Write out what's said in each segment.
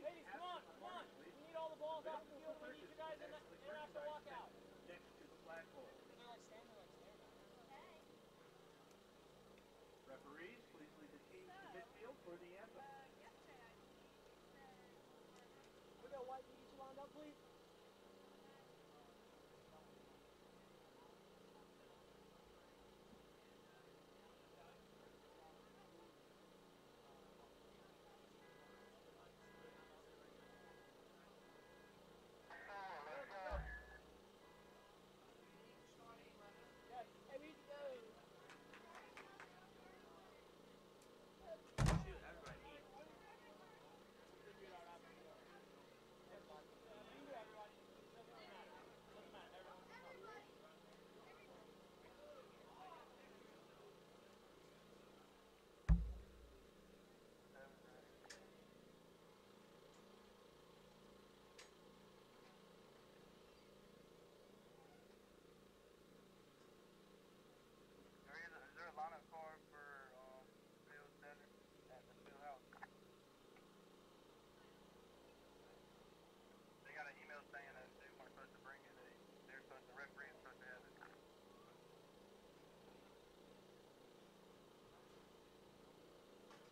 Ladies, come on, come on. We need all the balls off the field. We need you guys in after walkout. Next to the flagpole. Referees, please lead the teams to midfield for the anthem. We got White, can you get you lined up, please?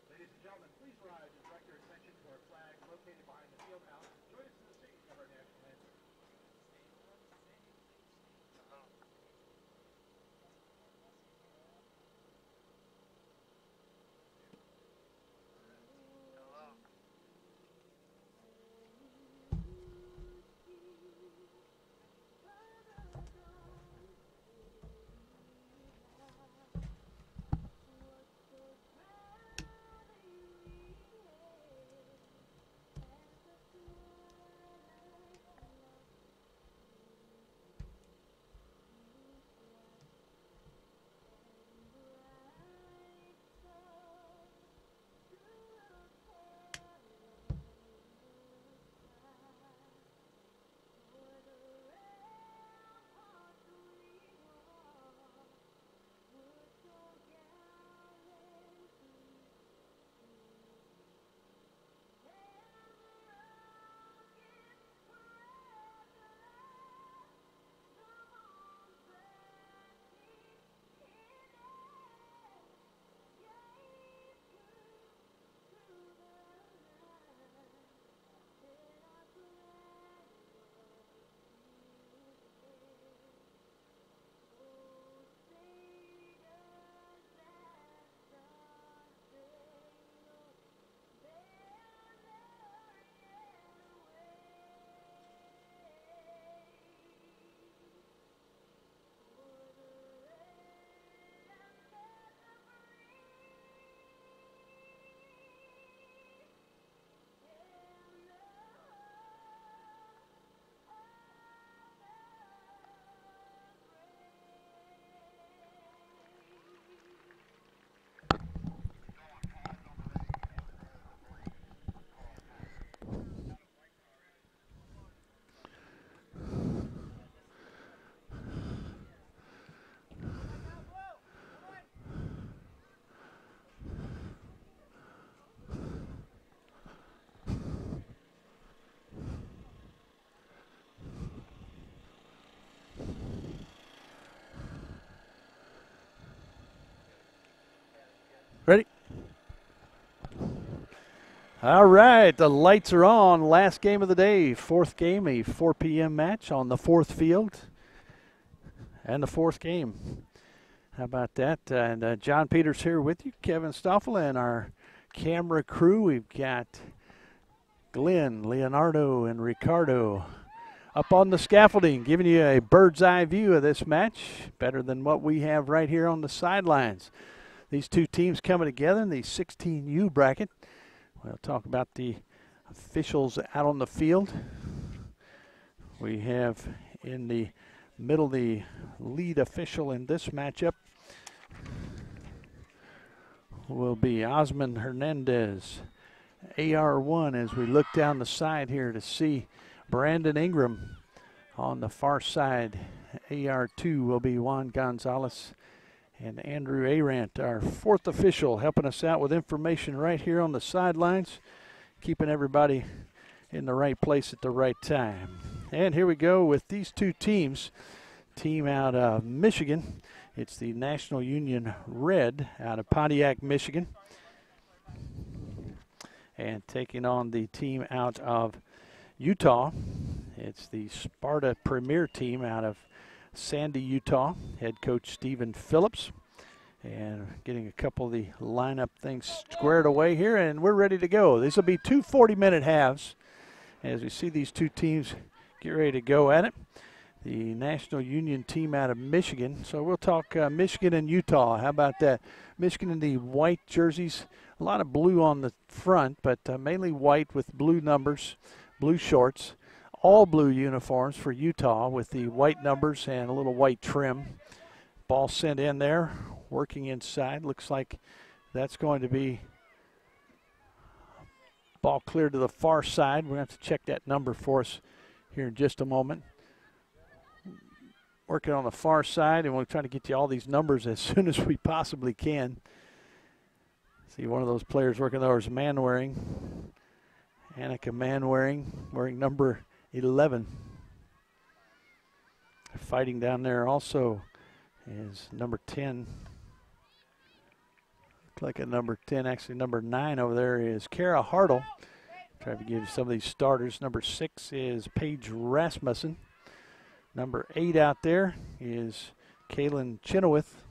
Ladies and gentlemen, please rise and direct your attention to our flag located behind the field house. Join us in the singing of our national anthem. Ready? All right, the lights are on. Last game of the day, fourth game, a 4 p.m. match on the fourth field and the fourth game. How about that? And John Peters here with you, Kevin Stoffel, and our camera crew. We've got Glenn, Leonardo, and Ricardo up on the scaffolding, giving you a bird's eye view of this match, better than what we have right here on the sidelines. These two teams coming together in the 16U bracket. We'll talk about the officials out on the field. We have in the middle the lead official in this matchup will be Osman Hernandez, AR1, as we look down the side here to see Brandon Ingram on the far side. AR2 will be Juan Gonzalez. And Andrew Arant, our fourth official, helping us out with information right here on the sidelines, keeping everybody in the right place at the right time. And here we go with these two teams. Team out of Michigan. It's the National Union Red out of Pontiac, Michigan. And taking on the team out of Utah. It's the Sparta Premier team out of Sandy, Utah. Head coach Stephen Phillips. And getting a couple of the lineup things squared away here, and we're ready to go. These will be two 40-minute halves as we see these two teams get ready to go at it. The National Union team out of Michigan. So we'll talk Michigan and Utah. How about that? Michigan in the white jerseys. A lot of blue on the front, but mainly white with blue numbers, blue shorts. All blue uniforms for Utah with the white numbers and a little white trim. Ball sent in there, working inside. Looks like that's going to be ball clear to the far side. We're going to have to check that number for us here in just a moment. Working on the far side, and we'll try to get you all these numbers as soon as we possibly can. See one of those players working there is Manwaring. Annika Manwaring, wearing number 11. Fighting down there also is number 10. Looks like a number 10, actually number 9 over there is Kara Hartle. Try to give you some of these starters. Number 6 is Paige Rasmussen. Number 8 out there is Kaylin Chenoweth.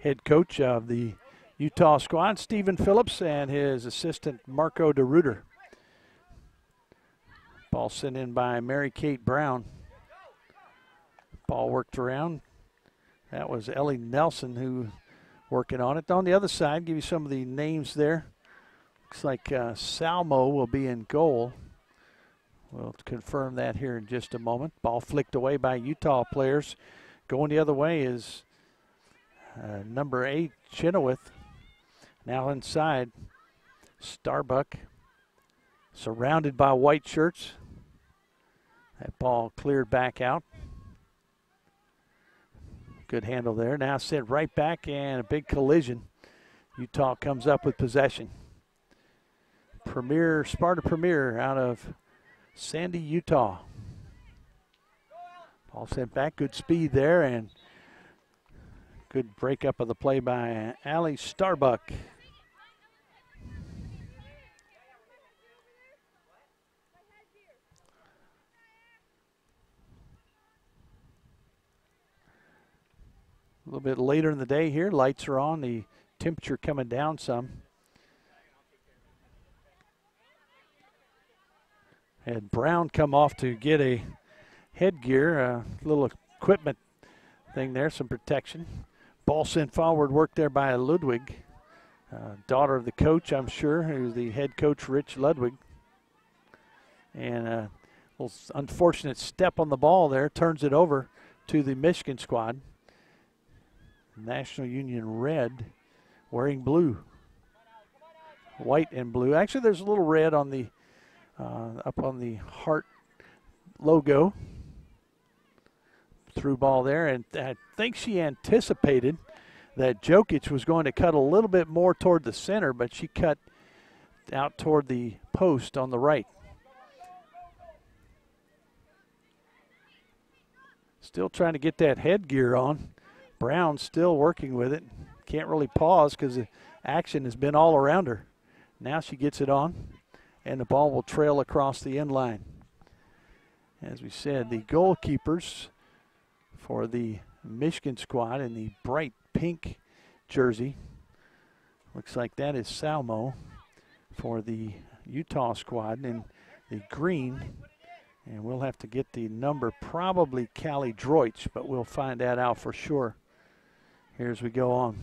Head coach of the Utah squad, Stephen Phillips, and his assistant, Marco DeRuiter. Ball sent in by Mary Kate Brown. Ball worked around. That was Ellie Nelson who working on it. On the other side, give you some of the names there. Looks like Salmo will be in goal. We'll confirm that here in just a moment. Ball flicked away by Utah players. Going the other way is number 8, Chenoweth. Now inside, Starbuck, surrounded by white shirts. That ball cleared back out. Good handle there. Now sent right back, and a big collision. Utah comes up with possession. Sparta Premier out of Sandy, Utah. Ball sent back, good speed there, and good breakup of the play by Allie Starbuck. A little bit later in the day here, lights are on, the temperature coming down some. Had Brown come off to get a headgear, a little equipment thing there, some protection. Ball sent forward, work there by Ludwig, daughter of the coach, I'm sure, who's the head coach, Rich Ludwig. And a little unfortunate step on the ball there, turns it over to the Michigan squad. National Union Red, wearing blue. White and blue. Actually, there's a little red on the up on the heart logo. Through ball there, and I think she anticipated that Jokic was going to cut a little bit more toward the center, but she cut out toward the post on the right. Still trying to get that headgear on. Brown still working with it. Can't really pause because the action has been all around her. Now she gets it on, and the ball will trail across the end line. As we said, the goalkeepers for the Michigan squad in the bright pink jersey. Looks like that is Salmo for the Utah squad in the green. And we'll have to get the number, probably Callie Droich, but we'll find that out for sure here as we go on.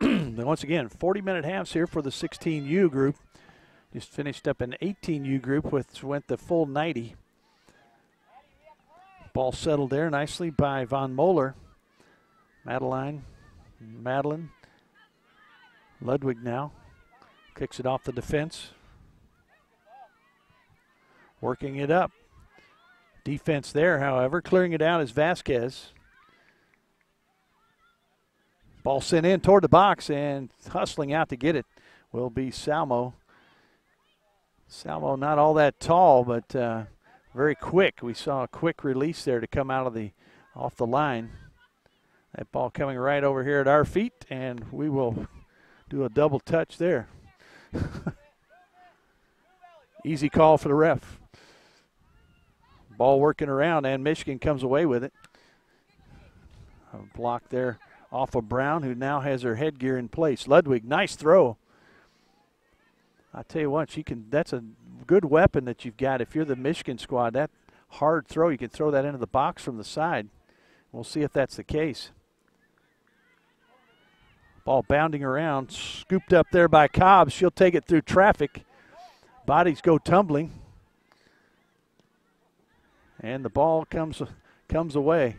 Once again, 40-minute halves here for the 16U group. Just finished up an 18U group, which went the full 90. Ball settled there nicely by Von Moeller. Madeline, Ludwig now kicks it off the defense. Working it up. Defense there, however. Clearing it out is Vasquez. Ball sent in toward the box, and hustling out to get it will be Salmo. Salmo not all that tall, but very quick. We saw a quick release there to come out of off the line. That ball coming right over here at our feet, and we will do a double touch there. Easy call for the ref. Ball working around, and Michigan comes away with it. A block there off of Brown, who now has her headgear in place. Ludwig, nice throw. I tell you what, that's a good weapon that you've got. If you're the Michigan squad, that hard throw, you can throw that into the box from the side. We'll see if that's the case. Ball bounding around, scooped up there by Cobbs. She'll take it through traffic. Bodies go tumbling. And the ball comes away.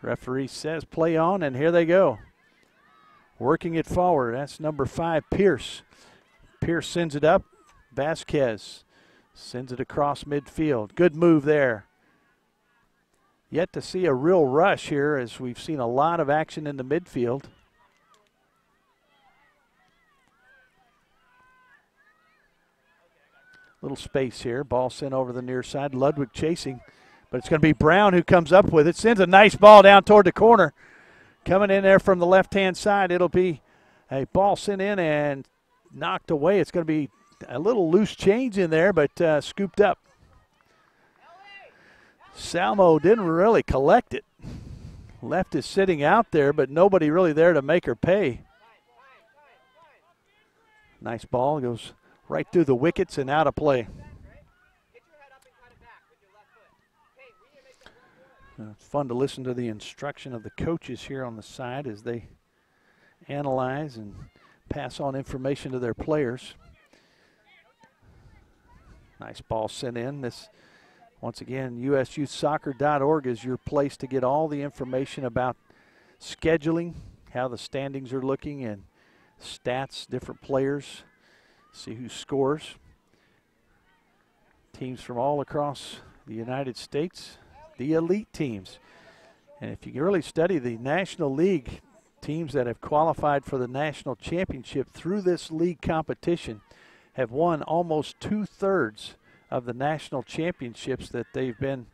Referee says play on, and here they go. Working it forward. That's number 5, Pierce. Pierce sends it up. Vasquez sends it across midfield. Good move there. Yet to see a real rush here, as we've seen a lot of action in the midfield. Little space here. Ball sent over the near side. Ludwig chasing. But it's going to be Brown who comes up with it. Sends a nice ball down toward the corner. Coming in there from the left-hand side. It'll be a ball sent in and knocked away. It's going to be a little loose change in there, but scooped up. Salmo didn't really collect it. Left is sitting out there, but nobody really there to make her pay. Nice ball. Goes right through the wickets and out of play. It's fun to listen to the instruction of the coaches here on the side as they analyze and pass on information to their players. Nice ball sent in. This, once again, usyouthsoccer.org is your place to get all the information about scheduling, how the standings are looking, and stats, different players, see who scores. Teams from all across the United States, the elite teams. And if you can really study the National League, teams that have qualified for the national championship through this league competition have won almost 2/3 of the national championships that they've been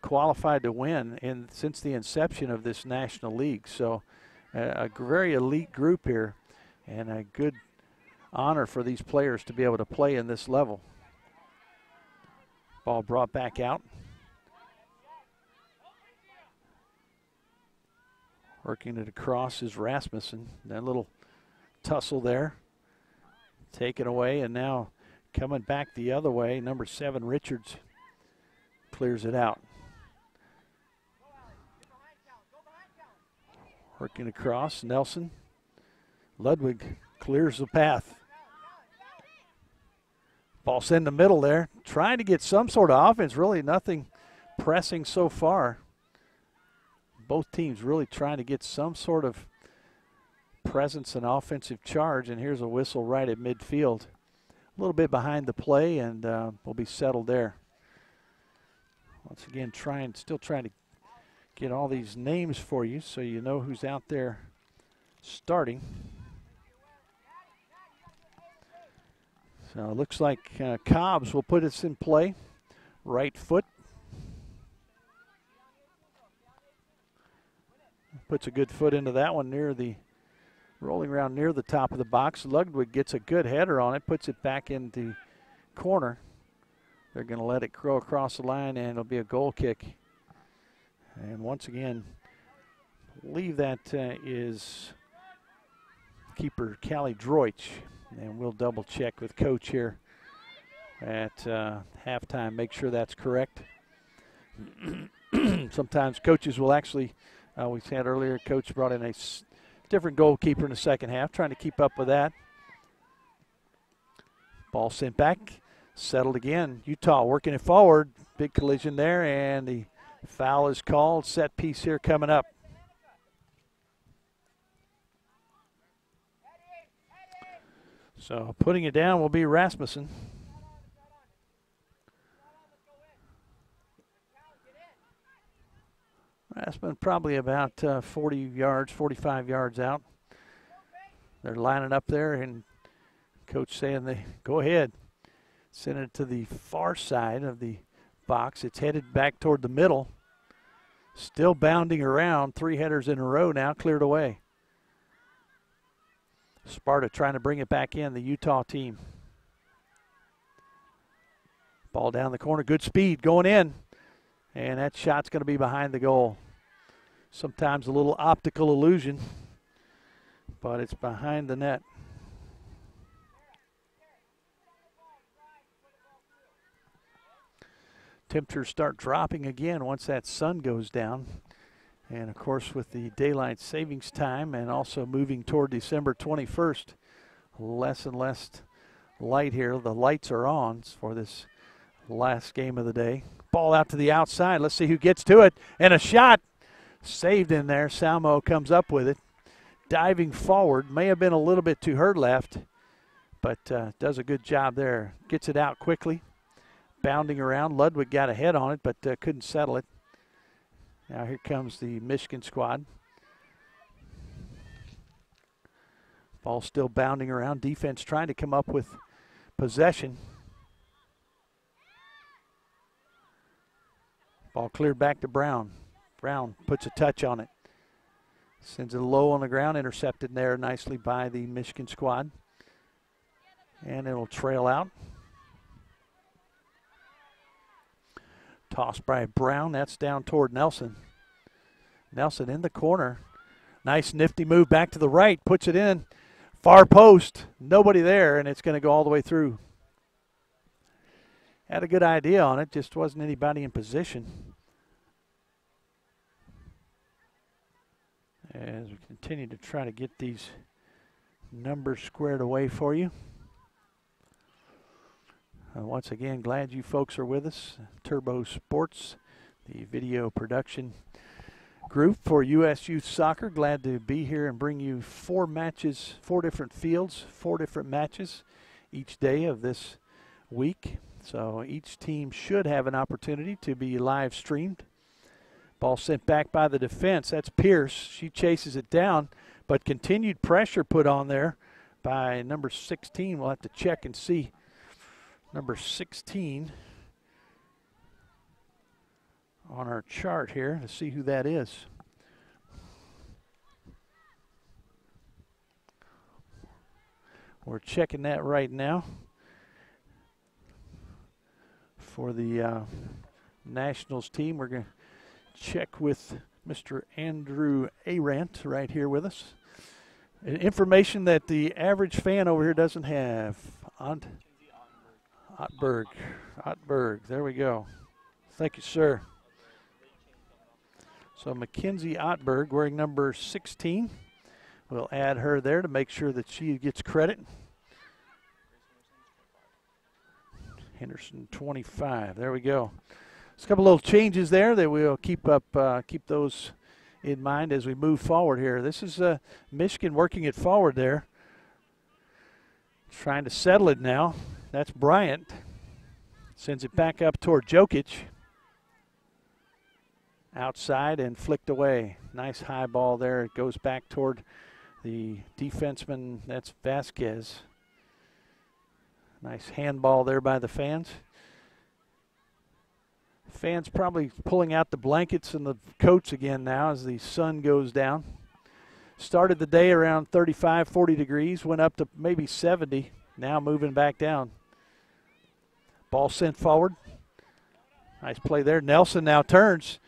qualified to win since the inception of this National League. So a very elite group here, and a good honor for these players to be able to play in this level. Ball brought back out. Working it across is Rasmussen. That little tussle there. Taken away, and now coming back the other way, number 7, Richards, clears it out. Working across, Nelson. Ludwig clears the path. Ball's in the middle there. Trying to get some sort of offense. Really nothing pressing so far. Both teams really trying to get some sort of presence and offensive charge, and here's a whistle right at midfield. A little bit behind the play, and we'll be settled there. Once again, still trying to get all these names for you so you know who's out there starting. So it looks like Cobbs will put us in play. Right foot. Puts a good foot into that one rolling around near the top of the box. Ludwig gets a good header on it, puts it back in the corner. They're going to let it go across the line, and it'll be a goal kick. And once again, I believe that is keeper Callie Droich. And we'll double check with Coach here at halftime, make sure that's correct. Sometimes coaches will actually, we said earlier, Coach brought in a different goalkeeper in the second half, trying to keep up with that. Ball sent back, settled again. Utah working it forward. Big collision there, and the foul is called. Set piece here coming up. So putting it down will be Rasmussen. That's been probably about 40 yards, 45 yards out. They're lining up there, and coach saying they go ahead. Send it to the far side of the box. It's headed back toward the middle. Still bounding around. 3 headers in a row now, cleared away. Sparta trying to bring it back in, the Utah team. Ball down the corner, good speed going in. And that shot's going to be behind the goal. Sometimes a little optical illusion, but it's behind the net. Temperatures start dropping again once that sun goes down. And of course, with the daylight savings time and also moving toward December 21st, less and less light here. The lights are on for this last game of the day. Ball out to the outside. Let's see who gets to it. And a shot saved in there. Salmo comes up with it. Diving forward. May have been a little bit to her left, but does a good job there. Gets it out quickly. Bounding around. Ludwig got a head on it, but couldn't settle it. Now here comes the Michigan squad. Ball still bounding around. Defense trying to come up with possession. Ball cleared back to Brown. Brown puts a touch on it. Sends it low on the ground. Intercepted there nicely by the Michigan squad. And it'll trail out. Tossed by Brown. That's down toward Nelson. Nelson in the corner. Nice nifty move back to the right. Puts it in. Far post. Nobody there, and it's going to go all the way through. Had a good idea on it. Just wasn't anybody in position. As we continue to try to get these numbers squared away for you. Once again, glad you folks are with us. Turbo Sports, the video production group for U.S. Youth Soccer. Glad to be here and bring you 4 matches, 4 different fields, 4 different matches each day of this week. So each team should have an opportunity to be live streamed. Ball sent back by the defense. That's Pierce. She chases it down, but continued pressure put on there by number 16. We'll have to check and see. Number 16 on our chart here to see who that is. We're checking that right now for the Nationals team. We're going to check with Mr. Andrew Arendt right here with us. Information that the average fan over here doesn't have. Ottberg, there we go. Thank you, sir. So Mackenzie Ottberg wearing number 16. We'll add her there to make sure that she gets credit. Henderson 25, there we go. There's a couple little changes there that we'll keep those in mind as we move forward here. This is Michigan working it forward there. Trying to settle it now. That's Bryant. Sends it back up toward Jokic. Outside and flicked away. Nice high ball there. It goes back toward the defenseman. That's Vasquez. Nice handball there by the fans. Fans probably pulling out the blankets and the coats again now as the sun goes down. Started the day around 35, 40 degrees. Went up to maybe 70. Now moving back down. Ball sent forward. Nice play there. Nelson now turns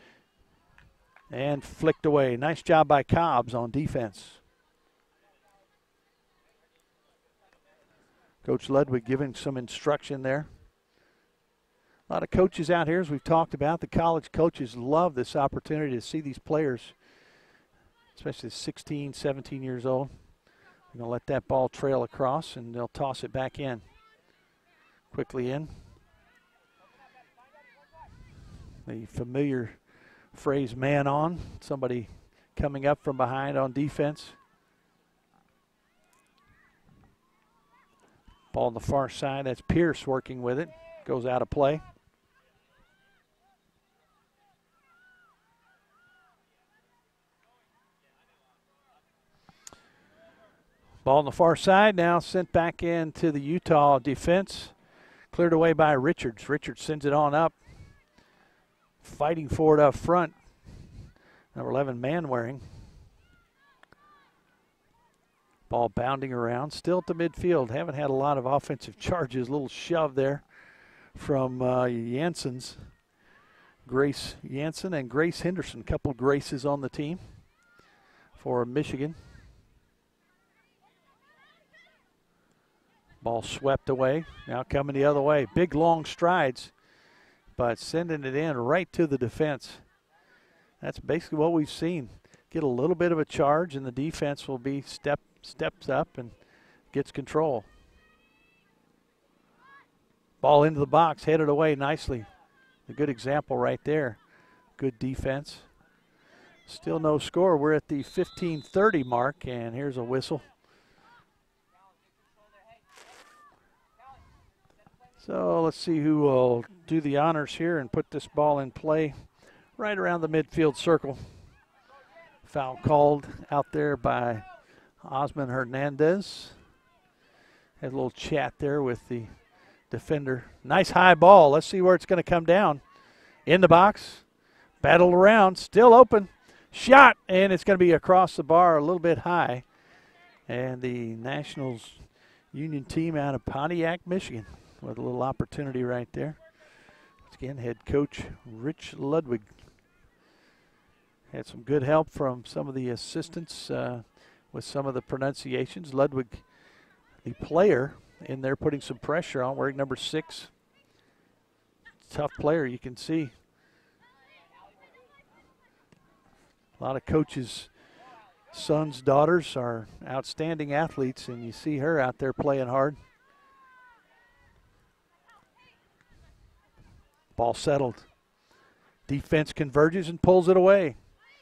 and flicked away. Nice job by Cobbs on defense. Coach Ludwig giving some instruction there. A lot of coaches out here, as we've talked about. The college coaches love this opportunity to see these players, especially 16, 17 years old. They're going to let that ball trail across, and they'll toss it back in. Quickly in. The familiar phrase, man on. Somebody coming up from behind on defense. Ball on the far side. That's Pierce working with it. Goes out of play. Ball on the far side now, sent back into the Utah defense. Cleared away by Richards. Richards sends it on up. Fighting for it up front. Number 11, Manwaring. Ball bounding around. Still at the midfield. Haven't had a lot of offensive charges. A little shove there from Jansen's. Grace Jansen and Grace Henderson. Couple Graces on the team for Michigan. Ball swept away. Now coming the other way. Big long strides, but sending it in right to the defense. That's basically what we've seen. Get a little bit of a charge, and the defense will be steps up and gets control. Ball into the box, headed away nicely. A good example right there. Good defense. Still no score. We're at the 15:30 mark, and here's a whistle. So let's see who will do the honors here and put this ball in play right around the midfield circle. Foul called out there by Osman Hernandez. Had a little chat there with the defender. Nice high ball. Let's see where it's going to come down. In the box. Battled around. Still open. Shot. And it's going to be across the bar a little bit high. And the Nationals Union team out of Pontiac, Michigan, with a little opportunity right there. Once again, head coach Rich Ludwig. Had some good help from some of the assistants with some of the pronunciations. Ludwig, the player, in there putting some pressure on, wearing number 6. Tough player, you can see. A lot of coaches' sons, daughters are outstanding athletes, and you see her out there playing hard. Ball settled. Defense converges and pulls it away.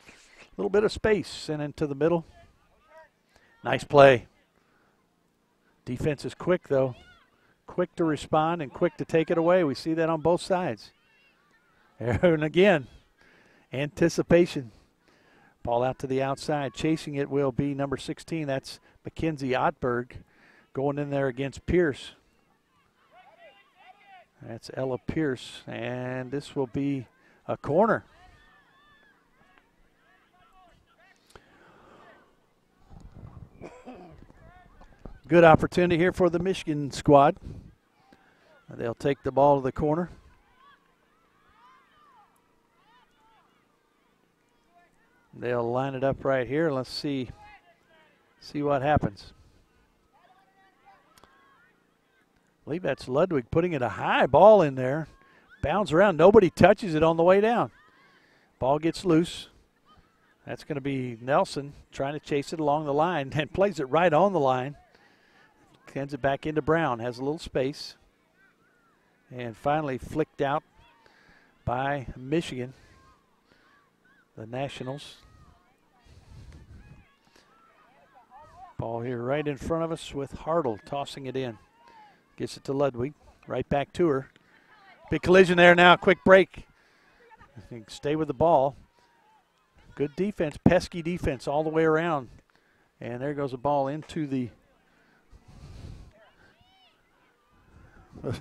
A little bit of space and into the middle. Nice play. Defense is quick, though. Quick to respond and quick to take it away. We see that on both sides. And again, anticipation. Ball out to the outside. Chasing it will be number 16. That's Mackenzie Ottberg going in there against Pierce. That's Ella Pierce, and this will be a corner. Good opportunity here for the Michigan squad. They'll take the ball to the corner. They'll line it up right here. Let's see what happens. I believe that's Ludwig putting it a high ball in there. Bounds around. Nobody touches it on the way down. Ball gets loose. That's going to be Nelson trying to chase it along the line and plays it right on the line. Sends it back into Brown. Has a little space. And finally flicked out by Michigan. The Nationals. Ball here right in front of us with Hartle tossing it in. Gets it to Ludwig. Right back to her. Big collision there now. Quick break. Stay with the ball. Good defense. Pesky defense all the way around. And there goes the ball into the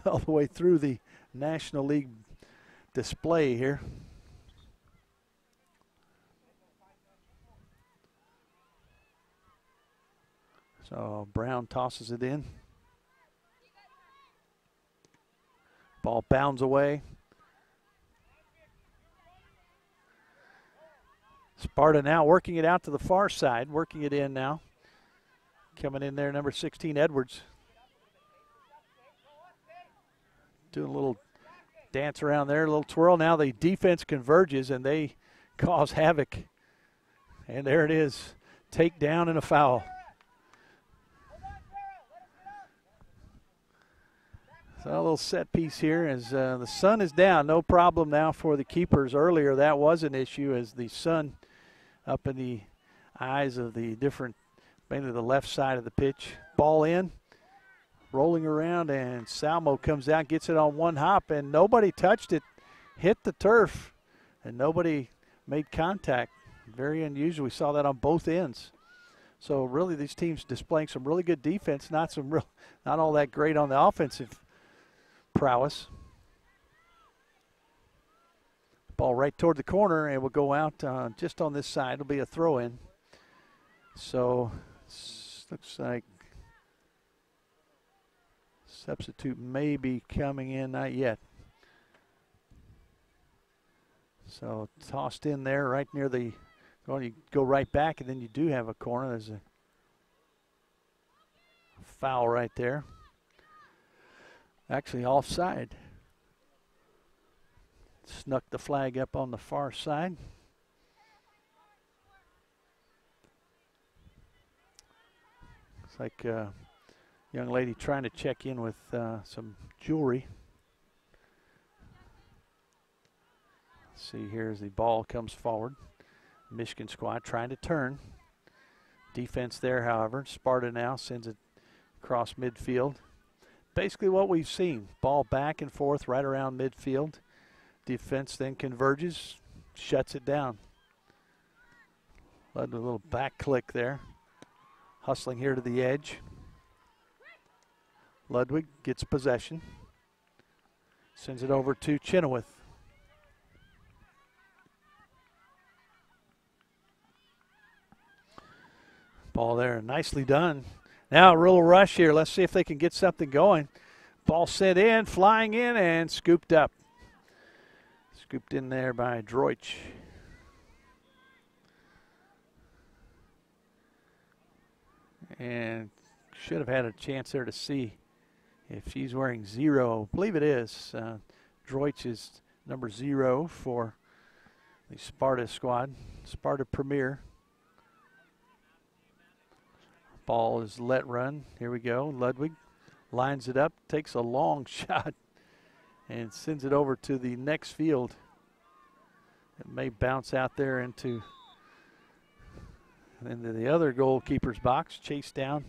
all the way through the National League display here. So Brown tosses it in. Ball bounds away. Sparta now working it out to the far side, working it in now. Coming in there, number 16, Edwards. Doing a little dance around there, a little twirl. Now the defense converges and they cause havoc. And there it is, takedown and a foul. So a little set piece here as the sun is down. No problem now for the keepers. Earlier that was an issue as the sun up in the eyes of the different, mainly the left side of the pitch. Ball in, rolling around, and Salmo comes out, gets it on one hop, and nobody touched it. Hit the turf, and nobody made contact. Very unusual. We saw that on both ends. So really these teams displaying some really good defense, not all that great on the offensive prowess. Ball right toward the corner, and will go out just on this side. It'll be a throw-in. So looks like substitute may be coming in, not yet. So tossed in there right near the, you go right back, and then you do have a corner. There's a foul right there. Actually offside. Snuck the flag up on the far side. Looks like a young lady trying to check in with some jewelry. Let's see here as the ball comes forward. Michigan squad trying to turn. Defense there, however. Sparta now sends it across midfield. Basically what we've seen. Ball back and forth right around midfield. Defense then converges, shuts it down. Led to a little back click there. Hustling here to the edge. Ludwig gets possession. Sends it over to Chenoweth. Ball there, nicely done. Now a real rush here. Let's see if they can get something going. Ball sent in, flying in, and scooped up. Scooped in there by Droich. And should have had a chance there to see if she's wearing 0. I believe it is. Droich is number 0 for the Sparta squad. Sparta Premier. Ball is let run. Here we go. Ludwig lines it up, takes a long shot, and sends it over to the next field. It may bounce out there into the other goalkeeper's box, chased down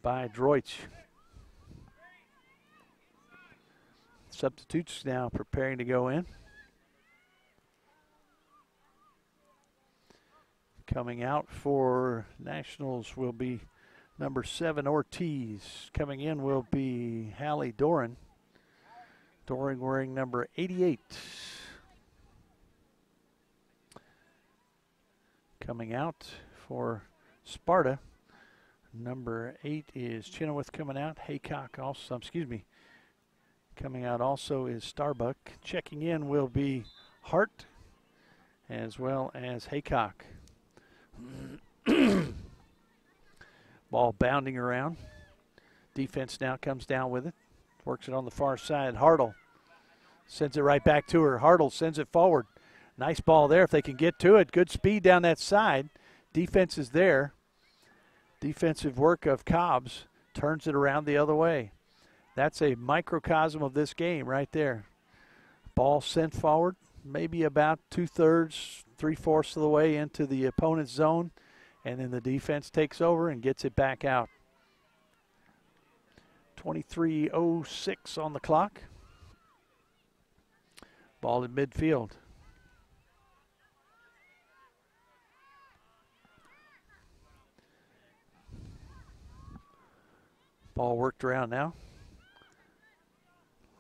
by Droich. Substitutes now preparing to go in. Coming out for Nationals will be number 7, Ortiz. Coming in will be Hallie Doran. Doran wearing number 88. Coming out for Sparta, number 8 is Chenoweth coming out. Haycock also, coming out also is Starbuck. Checking in will be Hart as well as Haycock. Ball bounding around. Defense now comes down with it. Works it on the far side. Hartle sends it right back to her. Hartle sends it forward. Nice ball there if they can get to it. Good speed down that side. Defense is there. Defensive work of Cobbs turns it around the other way. That's a microcosm of this game right there. Ball sent forward, maybe about 2/3, 3/4 of the way into the opponent's zone, and then the defense takes over and gets it back out. 23:06 on the clock. Ball in midfield. Ball worked around now.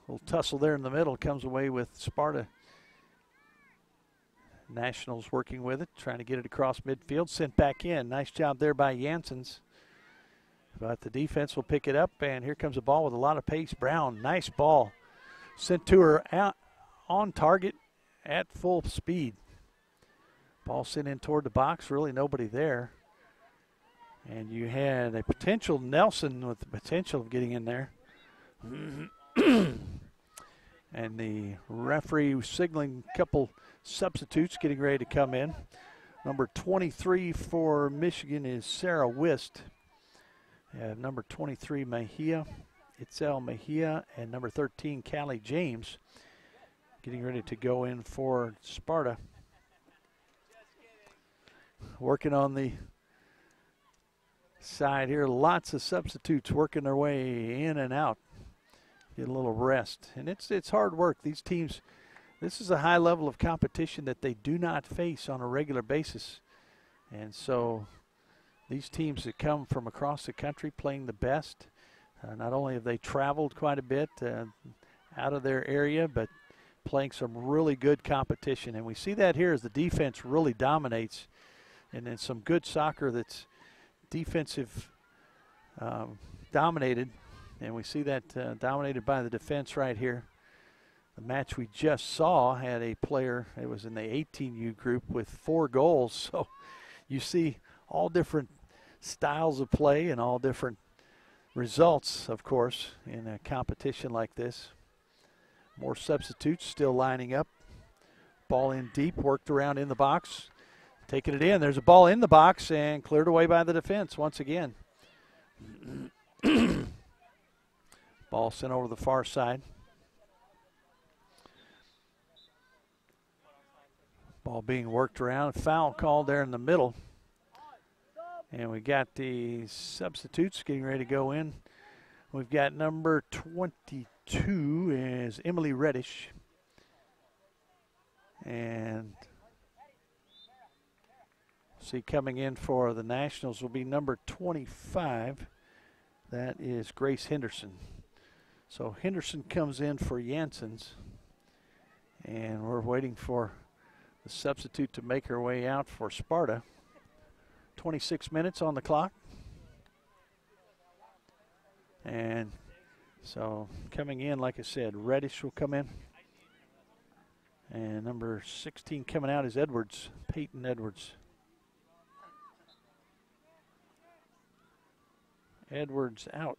A little tussle there in the middle, comes away with Sparta. Nationals working with it, trying to get it across midfield, sent back in. Nice job there by Janssens. But the defense will pick it up, and here comes a ball with a lot of pace. Brown, nice ball. Sent to her out on target at full speed. Ball sent in toward the box, really nobody there. And you had a potential Nelson with the potential of getting in there. And the referee was signaling a couple substitutes getting ready to come in. Number 23 for Michigan is Sarah Wist. Number 23, Itzel Mejia, and number 13, Callie James, getting ready to go in for Sparta. Working on the side here, lots of substitutes working their way in and out. Get a little rest, and it's hard work. These teams, this is a high level of competition that they do not face on a regular basis, and so these teams that come from across the country playing the best. Not only have they traveled quite a bit out of their area, but playing some really good competition. And we see that here as the defense really dominates. And then some good soccer that's defensive dominated. And we see that dominated by the defense right here. The match we just saw had a player, it was in the 18U group, with 4 goals. So you see all different styles of play and all different results, of course, in a competition like this. More substitutes still lining up. Ball in deep, worked around in the box. Taking it in. There's a ball in the box and cleared away by the defense once again. Ball sent over the far side. Ball being worked around. Foul called there in the middle. And we got the substitutes getting ready to go in. We've got number 22 is Emily Reddish. And see coming in for the Nationals will be number 25. That is Grace Henderson. So Henderson comes in for Janssens. And we're waiting for the substitute to make her way out for Sparta. 26 minutes on the clock. And so coming in, like I said, Reddish will come in. And number 16 coming out is Edwards, Peyton Edwards. Edwards out.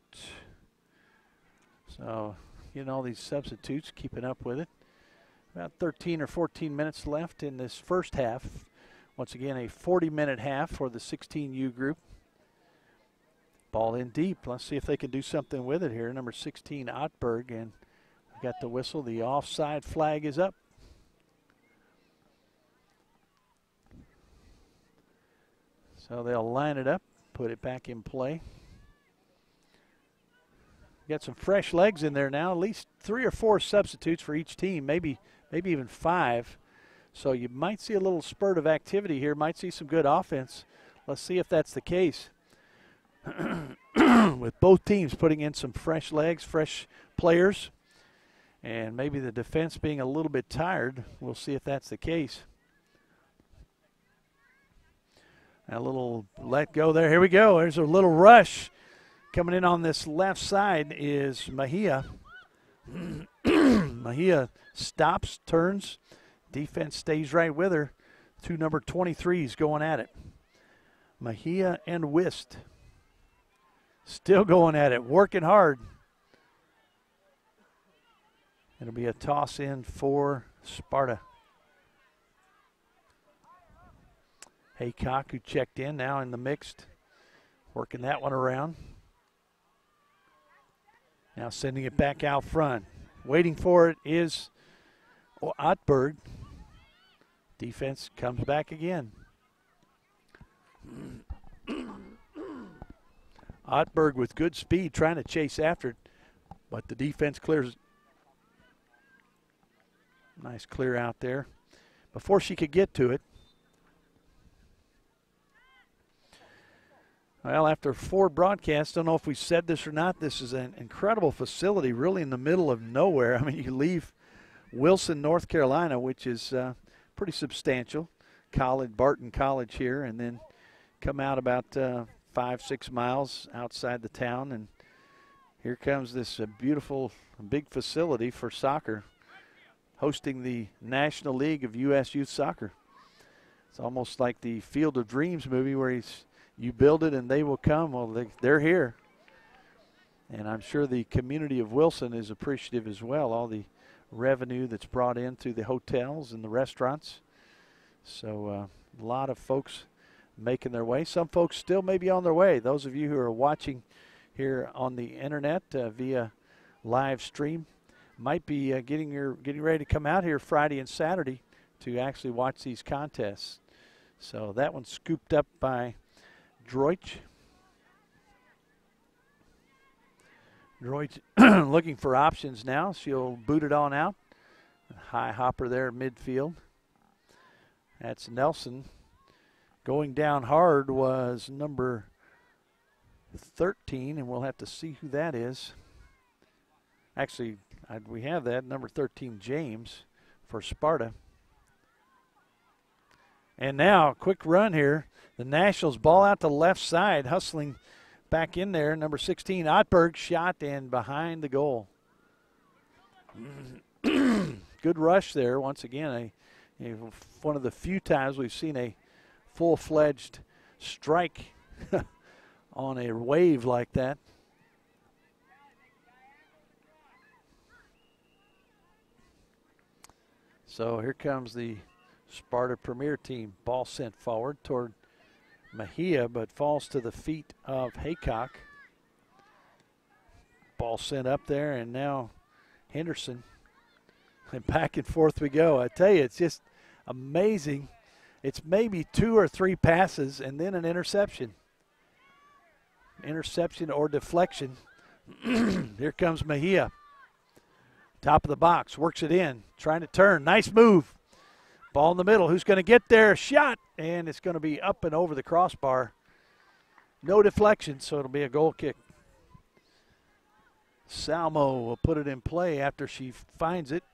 So, all these substitutes, keeping up with it. About 13 or 14 minutes left in this first half. Once again, a 40-minute half for the 16U group. Ball in deep. Let's see if they can do something with it here. Number 16, Ottberg, and we got the whistle. The offside flag is up. So they'll line it up, put it back in play. Got some fresh legs in there now, at least 3 or 4 substitutes for each team, maybe even 5. So you might see a little spurt of activity here, might see some good offense. Let's see if that's the case. With both teams putting in some fresh legs, fresh players, and maybe the defense being a little bit tired. We'll see if that's the case. A little let go there. Here we go. There's a little rush. Coming in on this left side is Mejia. Mejia stops, turns. Defense stays right with her. 2 number 23s going at it. Mejia and Wist. Still going at it, working hard. It'll be a toss in for Sparta. Haycock, who checked in, now in the mixed. Working that one around. Now sending it back out front. Waiting for it is Ottberg. Defense comes back again. Ottberg with good speed trying to chase after it, but the defense clears. Nice clear out there before she could get to it. Well, after 4 broadcasts, don't know if we said this or not, this is an incredible facility really in the middle of nowhere. I mean, you leave Wilson, North Carolina, which is pretty substantial, college, Barton College here, and then come out about 5-6 miles outside the town, and here comes this beautiful big facility for soccer, hosting the National League of U.S. Youth Soccer. It's almost like the Field of Dreams movie where you build it and they will come. Well, they're here. And I'm sure the community of Wilson is appreciative as well, all the revenue that's brought in through the hotels and the restaurants. So a lot of folks making their way. Some folks still may be on their way. Those of you who are watching here on the internet via live stream might be getting ready to come out here Friday and Saturday to actually watch these contests. So that one's scooped up by Droich. Droich looking for options now. She'll boot it on out. High hopper there midfield. That's Nelson Going down hard was number 13, and we'll have to see who that is. Actually, we have that, number 13, James, for Sparta. And now, quick run here. The Nationals ball out to the left side, hustling back in there. Number 16, Ottberg, shot and behind the goal. Good rush there. Once again, one of the few times we've seen a full-fledged strike on a wave like that. So here comes the Sparta Premier team. Ball sent forward toward Mejia, but falls to the feet of Haycock. Ball sent up there, and now Henderson. And back and forth we go. I tell you, it's just amazing. It's maybe 2 or 3 passes and then an interception. Interception or deflection. Here comes Mejia. Top of the box, works it in, trying to turn. Nice move. Ball in the middle. Who's going to get there? Shot, and it's going to be up and over the crossbar. No deflection, so it'll be a goal kick. Salmo will put it in play after she finds it.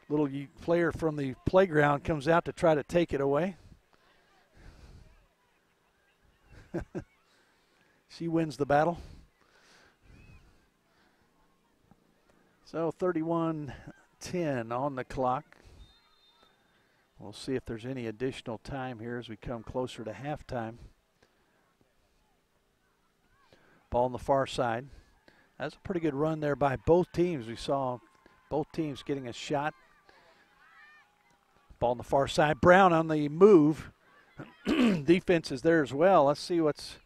Little player from the playground comes out to try to take it away. She wins the battle. So 31-10 on the clock. We'll see if there's any additional time here as we come closer to halftime. Ball on the far side. That's a pretty good run there by both teams. We saw both teams getting a shot. Ball on the far side. Brown on the move. Defense is there as well. Let's see what's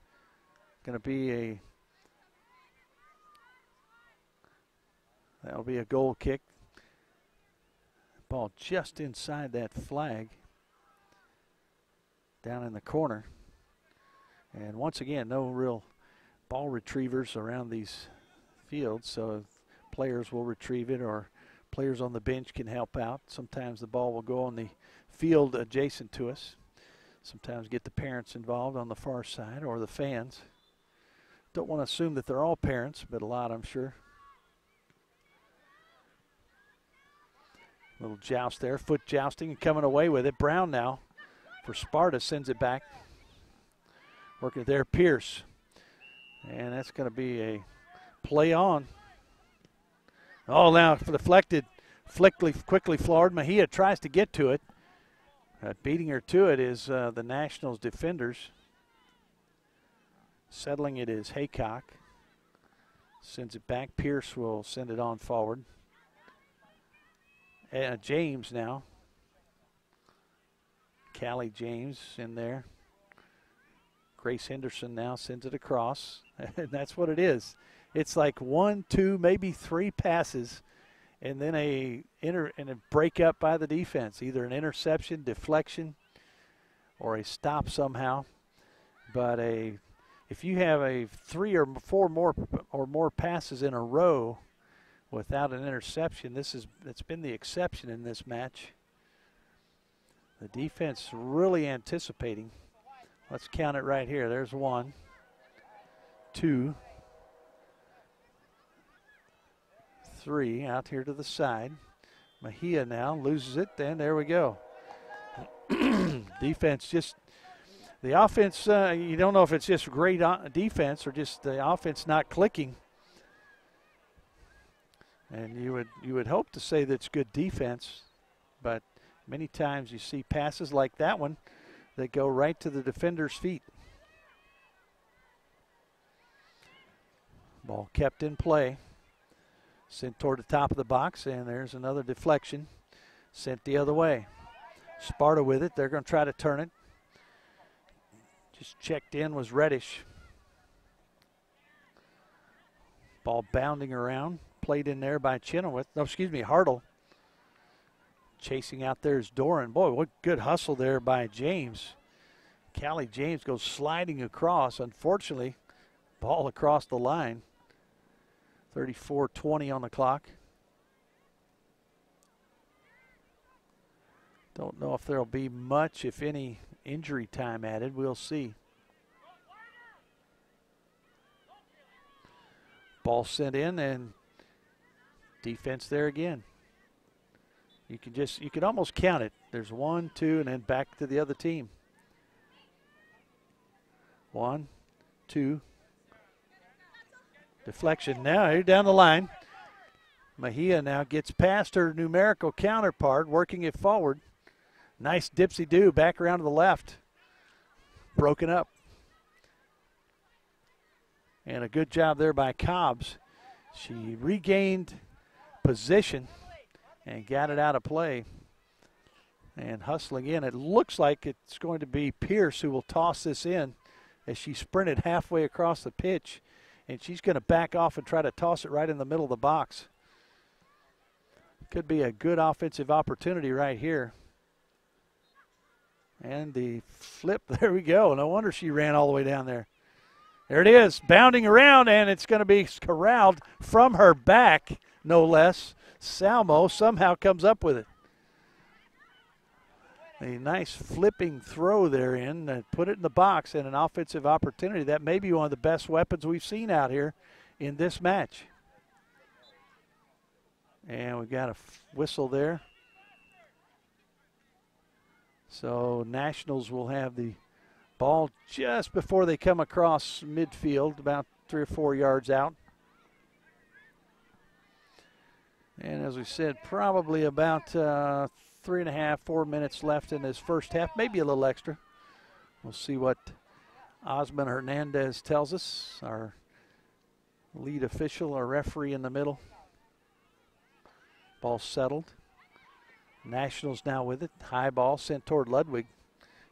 going to be that'll be a goal kick. Ball just inside that flag. Down in the corner. And once again, no real ball retrievers around these fields, so players will retrieve it or players on the bench can help out. Sometimes the ball will go on the field adjacent to us. Sometimes get the parents involved on the far side or the fans. Don't want to assume that they're all parents, but a lot, I'm sure. Little joust there, foot jousting and coming away with it. Brown now for Sparta sends it back. Working there, Pierce. And that's going to be a play on. Oh, now deflected, quickly floored. Mejia tries to get to it. Beating her to it is the Nationals defenders. Settling it is Haycock. Sends it back. Pierce will send it on forward. James now. Callie James in there. Grace Henderson now sends it across. And that's what it is. It's like 1, 2, maybe 3 passes, and then a break up by the defense. Either an interception, deflection, or a stop somehow. But if you have 3 or 4 more passes in a row without an interception, it's been the exception in this match. The defense really anticipating. Let's count it right here. There's 1, 2, 3 out here to the side. Mejia now loses it. Then there we go. Defense the offense, you don't know if it's just great defense or just the offense not clicking. And you would hope to say that's good defense, but many times you see passes like that one that go right to the defender's feet. Ball kept in play. Sent toward the top of the box, and there's another deflection. Sent the other way. Sparta with it. They're going to try to turn it. Just checked in was Reddish. Ball bounding around. Played in there by Chenoweth. No, excuse me, Hartle. Chasing out there is Doran. Boy, what good hustle there by James. Callie James goes sliding across. Unfortunately, ball across the line. 34-20 on the clock. Don't know if there'll be much, if any, injury time added. We'll see. Ball sent in and defense there again. You can almost count it. There's 1, 2, and then back to the other team. 1, 2. Deflection now, here down the line. Mejia now gets past her numerical counterpart, working it forward. Nice dipsy-do, back around to the left. Broken up. And a good job there by Cobbs. She regained position and got it out of play. And hustling in, it looks like it's going to be Pierce who will toss this in as she sprinted halfway across the pitch. And she's going to back off and try to toss it right in the middle of the box. Could be a good offensive opportunity right here. And the flip, there we go. No wonder she ran all the way down there. There it is, bounding around, and it's going to be corralled from her back, no less. Salmo somehow comes up with it. A nice flipping throw there in, put it in the box, and an offensive opportunity. That may be one of the best weapons we've seen out here in this match. And we got a whistle there. So Nationals will have the ball just before they come across midfield, about 3 or 4 yards out. And as we said, probably about 3.5, 4 minutes left in this first half, maybe a little extra. We'll see what Osman Hernandez tells us, our lead official, our referee in the middle. Ball settled. Nationals now with it. High ball sent toward Ludwig.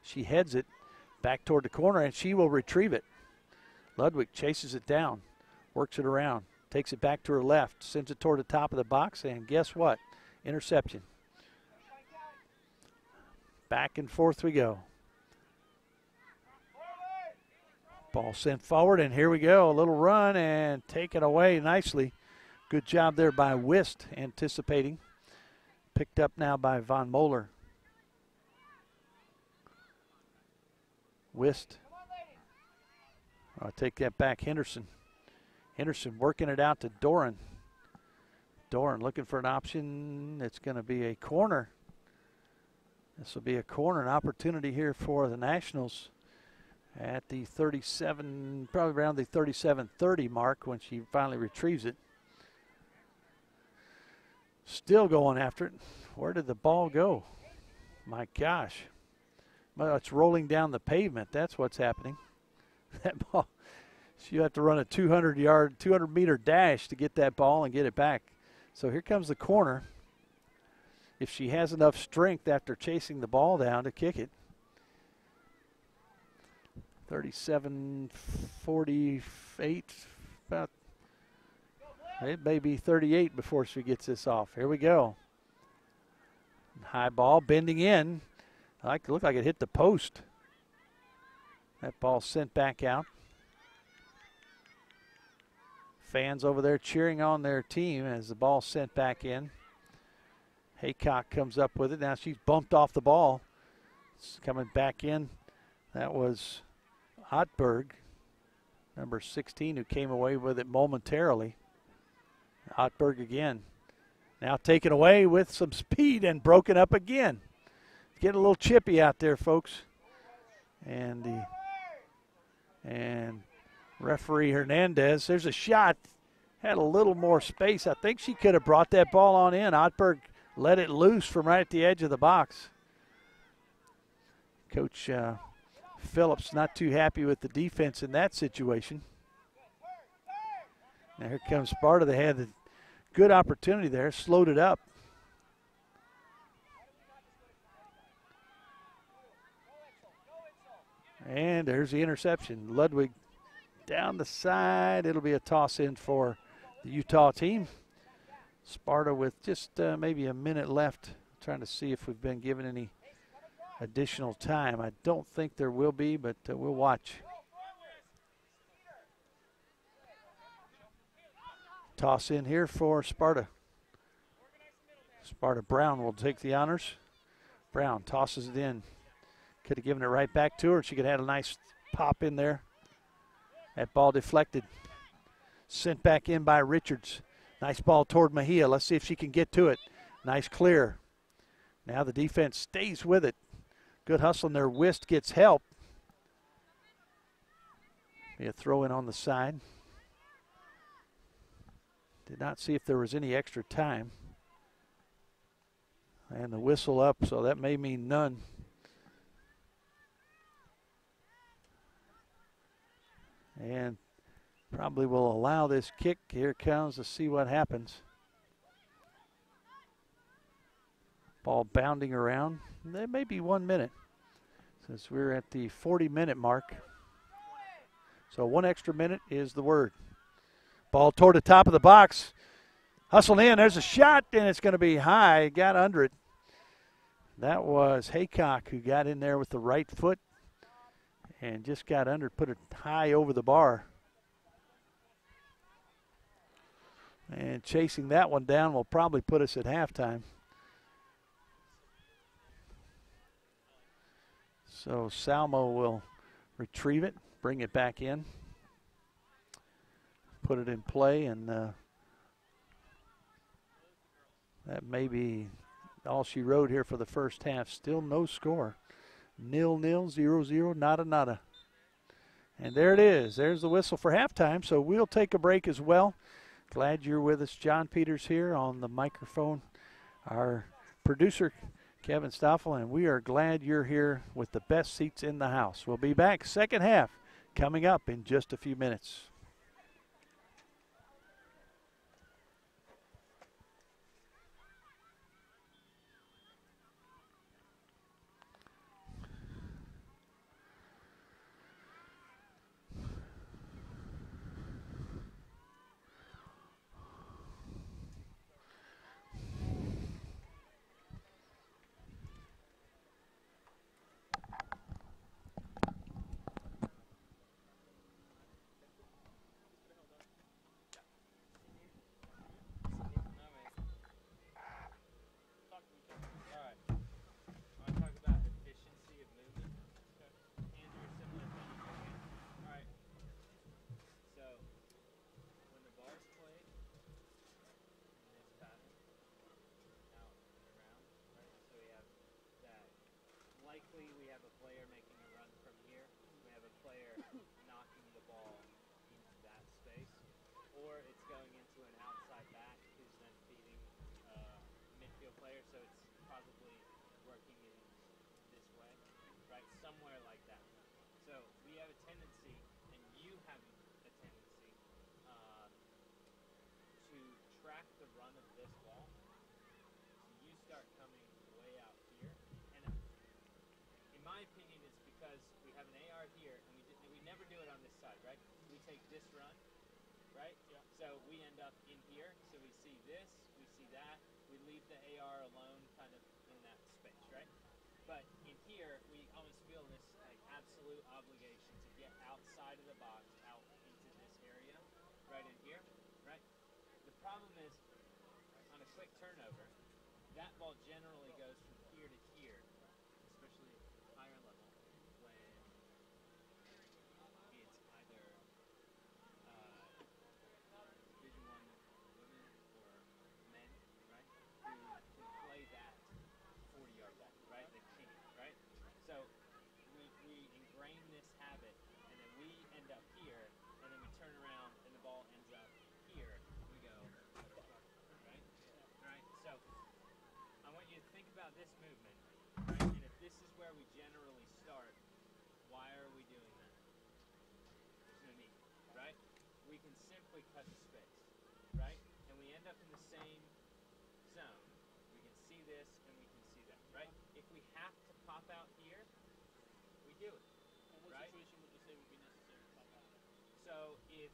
She heads it back toward the corner, and she will retrieve it. Ludwig chases it down, works it around, takes it back to her left, sends it toward the top of the box, and guess what? Interception. Back and forth we go. Ball sent forward, and here we go. A little run and taken away nicely. Good job there by Wist, anticipating. Picked up now by Von Moeller. Wist. I'll take that back, Henderson. Henderson working it out to Doran. Doran looking for an option. It's going to be a corner. This will be a corner, an opportunity here for the Nationals at the 37, probably around the 37-30 mark when she finally retrieves it. Still going after it. Where did the ball go? My gosh. Well, it's rolling down the pavement. That's what's happening. That ball, you have to run a 200-meter dash to get that ball and get it back. So here comes the corner. If she has enough strength after chasing the ball down to kick it. 37-48, about, it may be 38 before she gets this off. Here we go. High ball bending in. Looked like it hit the post. That ball sent back out. Fans over there cheering on their team as the ball sent back in. Haycock comes up with it. Now she's bumped off the ball. It's coming back in. That was Ottberg, number 16, who came away with it momentarily. Ottberg again. Now taken away with some speed and broken up again. Get a little chippy out there, folks. And referee Hernandez, there's a shot. Had a little more space. I think she could have brought that ball on in. Ottberg let it loose from right at the edge of the box. Coach Phillips not too happy with the defense in that situation. Now here comes Sparta. They had a good opportunity there, slowed it up. And there's the interception. Ludwig down the side. It'll be a toss in for the Utah team. Sparta with just maybe a minute left. Trying to see if we've been given any additional time. I don't think there will be, but we'll watch. Toss in here for Sparta. Sparta Brown will take the honors. Brown tosses it in. Could have given it right back to her. She could have had a nice pop in there. That ball deflected. Sent back in by Richards. Nice ball toward Mejia. Let's see if she can get to it. Nice clear. Now the defense stays with it. Good hustle in there. Wist gets help. Be a throw in on the side. Did not see if there was any extra time. And the whistle up, so that may mean none. And probably will allow this kick. Here it comes. Let's see what happens. Ball bounding around. That may be 1 minute since we're at the 40-minute mark. So 1 extra minute is the word. Ball toward the top of the box. Hustled in. There's a shot, and it's going to be high. Got under it. That was Haycock who got in there with the right foot and just got under, put it high over the bar. And chasing that one down will probably put us at halftime. So Salmo will retrieve it, bring it back in, put it in play, and that may be all she wrote here for the first half. Still no score. 0-0, 0-0, nada. And there it is. There's the whistle for halftime. So we'll take a break as well. Glad you're with us. John Peters here on the microphone. Our producer, Kevin Stoffel, and we are glad you're here with the best seats in the house. We'll be back second half coming up in just a few minutes. Likely we have a player making a run from here. We have a player knocking the ball into that space. Or it's going into an outside back who's then feeding midfield player. So it's probably working in this way, right? Somewhere like that. So we have a tendency, and you have a tendency, to track the run of this ball. So you start coming way out here. And in my opinion, it's because we have an AR here, and we never do it on this side, right? We take this run, right? Yeah. So we end up in here, so we see this, we see that, we leave the AR alone kind of in that space, right? But in here, we almost feel this like absolute obligation to get outside of the box, out into this area, right in here, right? The problem is, on a quick turnover, that ball generally goes from here to here, especially higher level, when it's either Division I women or men, right, who can play that 40-yard line, right? They can't, right? So we ingrain this habit, and then we end up here, and then we turn around, and the ball ends up here. We go, right? Right? So I want you to think about this movement, right? And if this is where we generally start, why are we doing that? There's no need, right? We can simply cut the space, right? And we end up in the same zone. We can see this and we can see that, right? If we have to pop out here, we do it. And what right? Situation would you say would be necessary to pop out? So if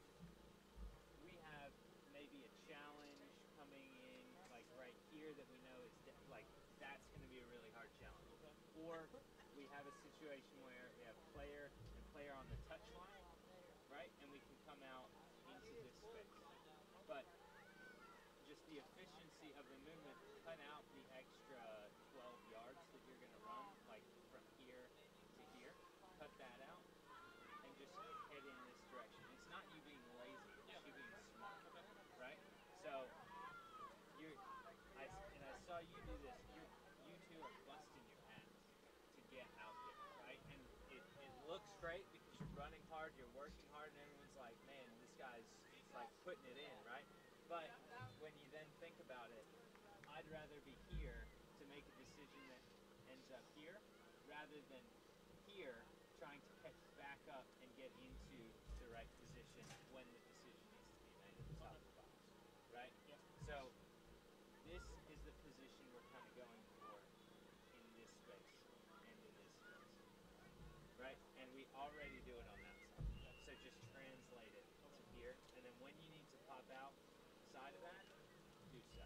we have maybe a challenge coming in, like right here that we know is like that's going to be a really hard challenge. Okay. Or we have a situation where we have player on the touch line, right? And we can come out into this space. But just the efficiency of the movement, cut out the extra 12 yards that you're going to run, like from here you're working hard and everyone's like, man, this guy's like putting it in, right? But when you then think about it, I'd rather be here to make a decision that ends up here rather than here trying to catch back up and get into the right position when the decision needs to be made at the top of the box, right? Yeah. So this is the position we're kind of going for in this space and in this space, right? And we already do it on that side. So just translate it to here, and then when you need to pop out side of that, do so.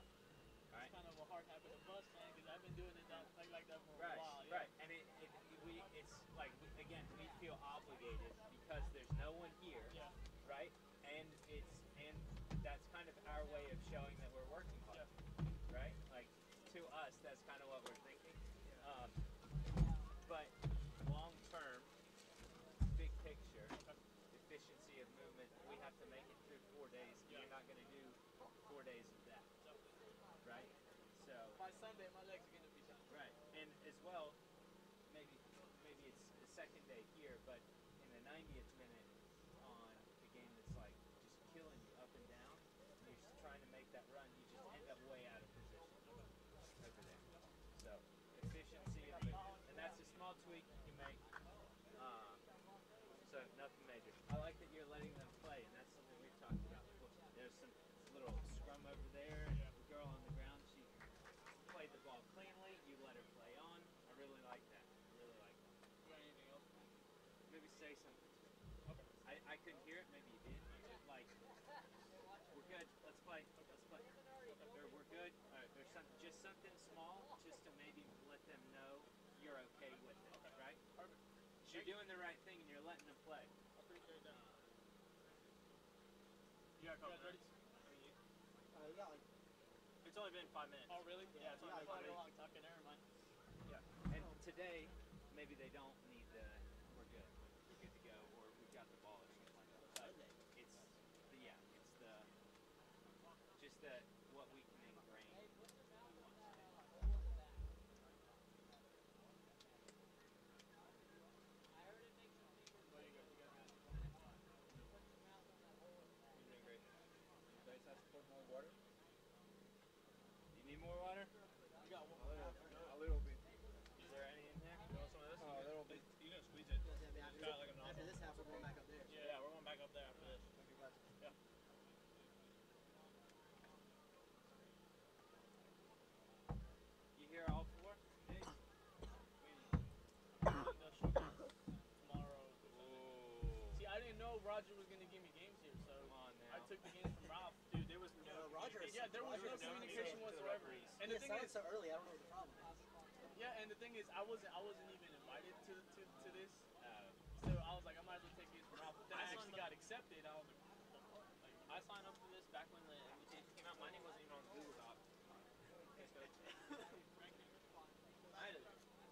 Right? It's kind of a hard habit to bust, man, because I've been doing it like that for Right, a while. Yeah. right. And it's like, again, we feel obligated because there's no one here, Yeah. right? And that's kind of our way of showing that we're working hard, right? Like, to us, that's kind of what we're thinking. But long term, big picture, efficiency of movement, we have to make it through 4 days. Yeah. You're not going to do 4 days of that, right? So By Sunday, my legs are gonna be done. right, and as well, maybe it's the second day here, but in the 90th minute on a game that's like just killing you up and down, and you're just trying to make that run, you just end up way out of position over there. So efficiency of movement, and that's a small tweak you can make. So nothing major. I like that you're letting them play, and that's something we've talked about before. There's some little scrum over there. The girl on the ground, she played the ball cleanly. You let her play on. I really like that. I really like that. You got anything else? Maybe say something. Okay. I couldn't hear it. Maybe you did. Like, we're good. Let's play. Let's play. Or we're good. Or just something small, just to maybe let them know you're okay with it, right? Perfect. You're doing the right thing and you're letting them play. I appreciate that. You got a couple ready? minutes? Yeah, like, It's only been 5 minutes. Oh, really? Yeah, it's yeah, only like, been a long time. Okay, never mind. Yeah. And today, maybe they don't need the, we're good to go, or we've got the ball or something like that. But it's just the, what we can ingrain. What do you got? You guys got anything? You're doing great. You guys have to put more water? You need more water? You got one. A little bit. Is there any in there? You want some of this? A little bit. You can squeeze it. after, Got like a after this half, we're going back up there. Yeah, we're going back up there after this. Okay, gotcha. Yeah. You hear all 4 days? Tomorrow. See, I didn't know Roger was gonna give me games here, so Come on now. I took the games from Ralph. Dude, there was no Roger is- Yeah, there was no Roger is communication to the whatsoever. referees. And Yeah, the thing started is, so early, I don't know what the problem is. yeah, and the thing is, I wasn't even invited to this. So I was like, I might as well take these from Ralph. But then I actually got accepted. I was like, what the fuck? Like, I signed up for this back when the invitation came out. My name wasn't even on Google Doc.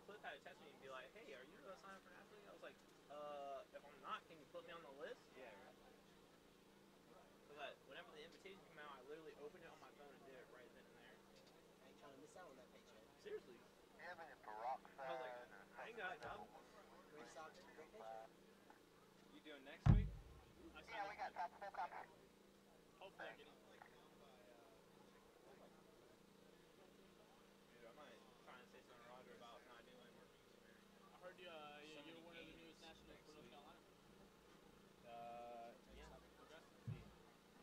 Cliff had to text me and be like, hey, are you going to sign up for an athlete? I was like, if I'm not, can you put me on the list? Yeah, right. Because whenever the invitation came out, I literally opened it on my phone and did it right then and there. I ain't trying to miss out on that paycheck. Seriously. You have any peroxide? I was like, I ain't got a job. Great soccer, great paycheck. You doing next week? Yeah, we got tropical coming. hopefully I get in. Dude, I might try and say something to Roger about not doing work experience. I heard you're one of the newest nationals for North Carolina. Yeah. Okay.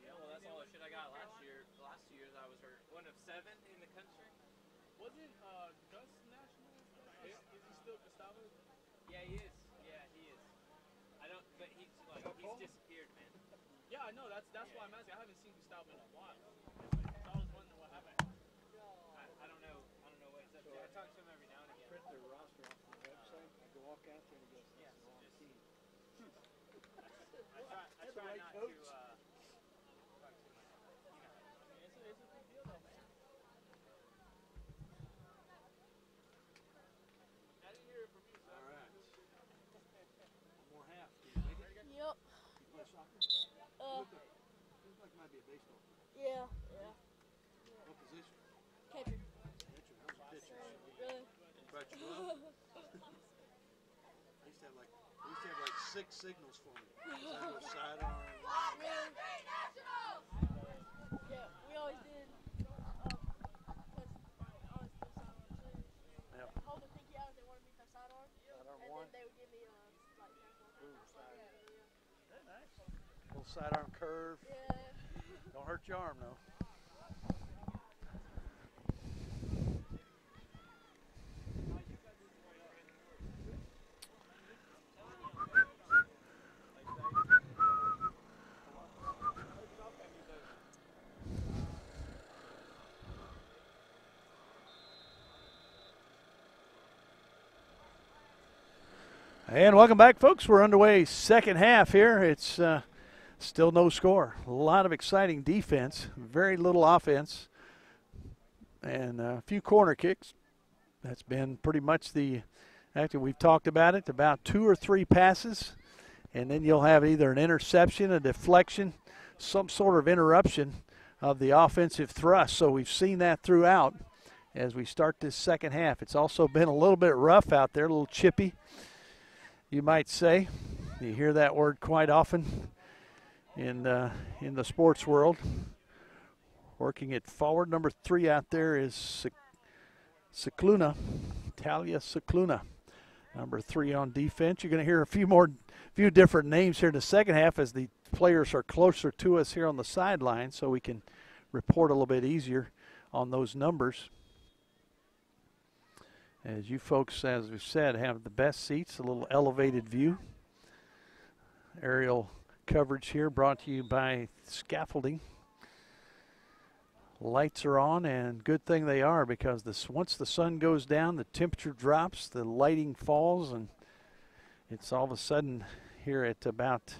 Yeah, well, that's all the shit I got last year. The last 2 years I was hurt. One of 7 in the country. Wasn't Gus national? Is he still Gustavo? Yeah, he is. Yeah, he is. I don't, but he's like, he's disappeared, man. Yeah, I know. That's why I'm asking. I haven't seen Gustavo in a while. So I was wondering what happened. I don't know what he's up to. I talk to him every now and again. Print their roster off the website. I go walk out there and he goes, Yeah, that's the wrong just- team. I They're the try right not coach. to talk too much. You know. I mean, it's a big deal though, man. I didn't hear it from you, so. All right. One more half. Can you make it? Yep. You play soccer? Uh, Looks like it might be a baseball player. yeah, yeah. What position? Catcher. Pitcher. How's the pitcher? Really? About your glove? I used to have like 6 signals for me. Single, sidearm. Yeah, we always did. Yep. Hold the pinky out if they wanted me to sidearm. Sidearm And one. then they would give me like Ooh, side. yeah. Very nice. Little sidearm curve. Yeah. Don't hurt your arm, though. And welcome back, folks. We're underway second half here. It's still no score. A lot of exciting defense, very little offense, and a few corner kicks. That's been pretty much actually we've talked about it, about 2 or 3 passes, and then you'll have either an interception, a deflection, some sort of interruption of the offensive thrust. So we've seen that throughout as we start this second half. It's also been a little bit rough out there, a little chippy, you might say. You hear that word quite often in the sports world. Working it forward, number 3 out there is Cicluna, Talia Cicluna, number 3 on defense. You're going to hear a few different names here in the second half as the players are closer to us here on the sideline, so we can report a little bit easier on those numbers. As you folks, as we've said, have the best seats, a little elevated view. Aerial coverage here brought to you by Scaffolding. Lights are on, and good thing they are, because once the sun goes down, the temperature drops, the lighting falls, and it's all of a sudden here at about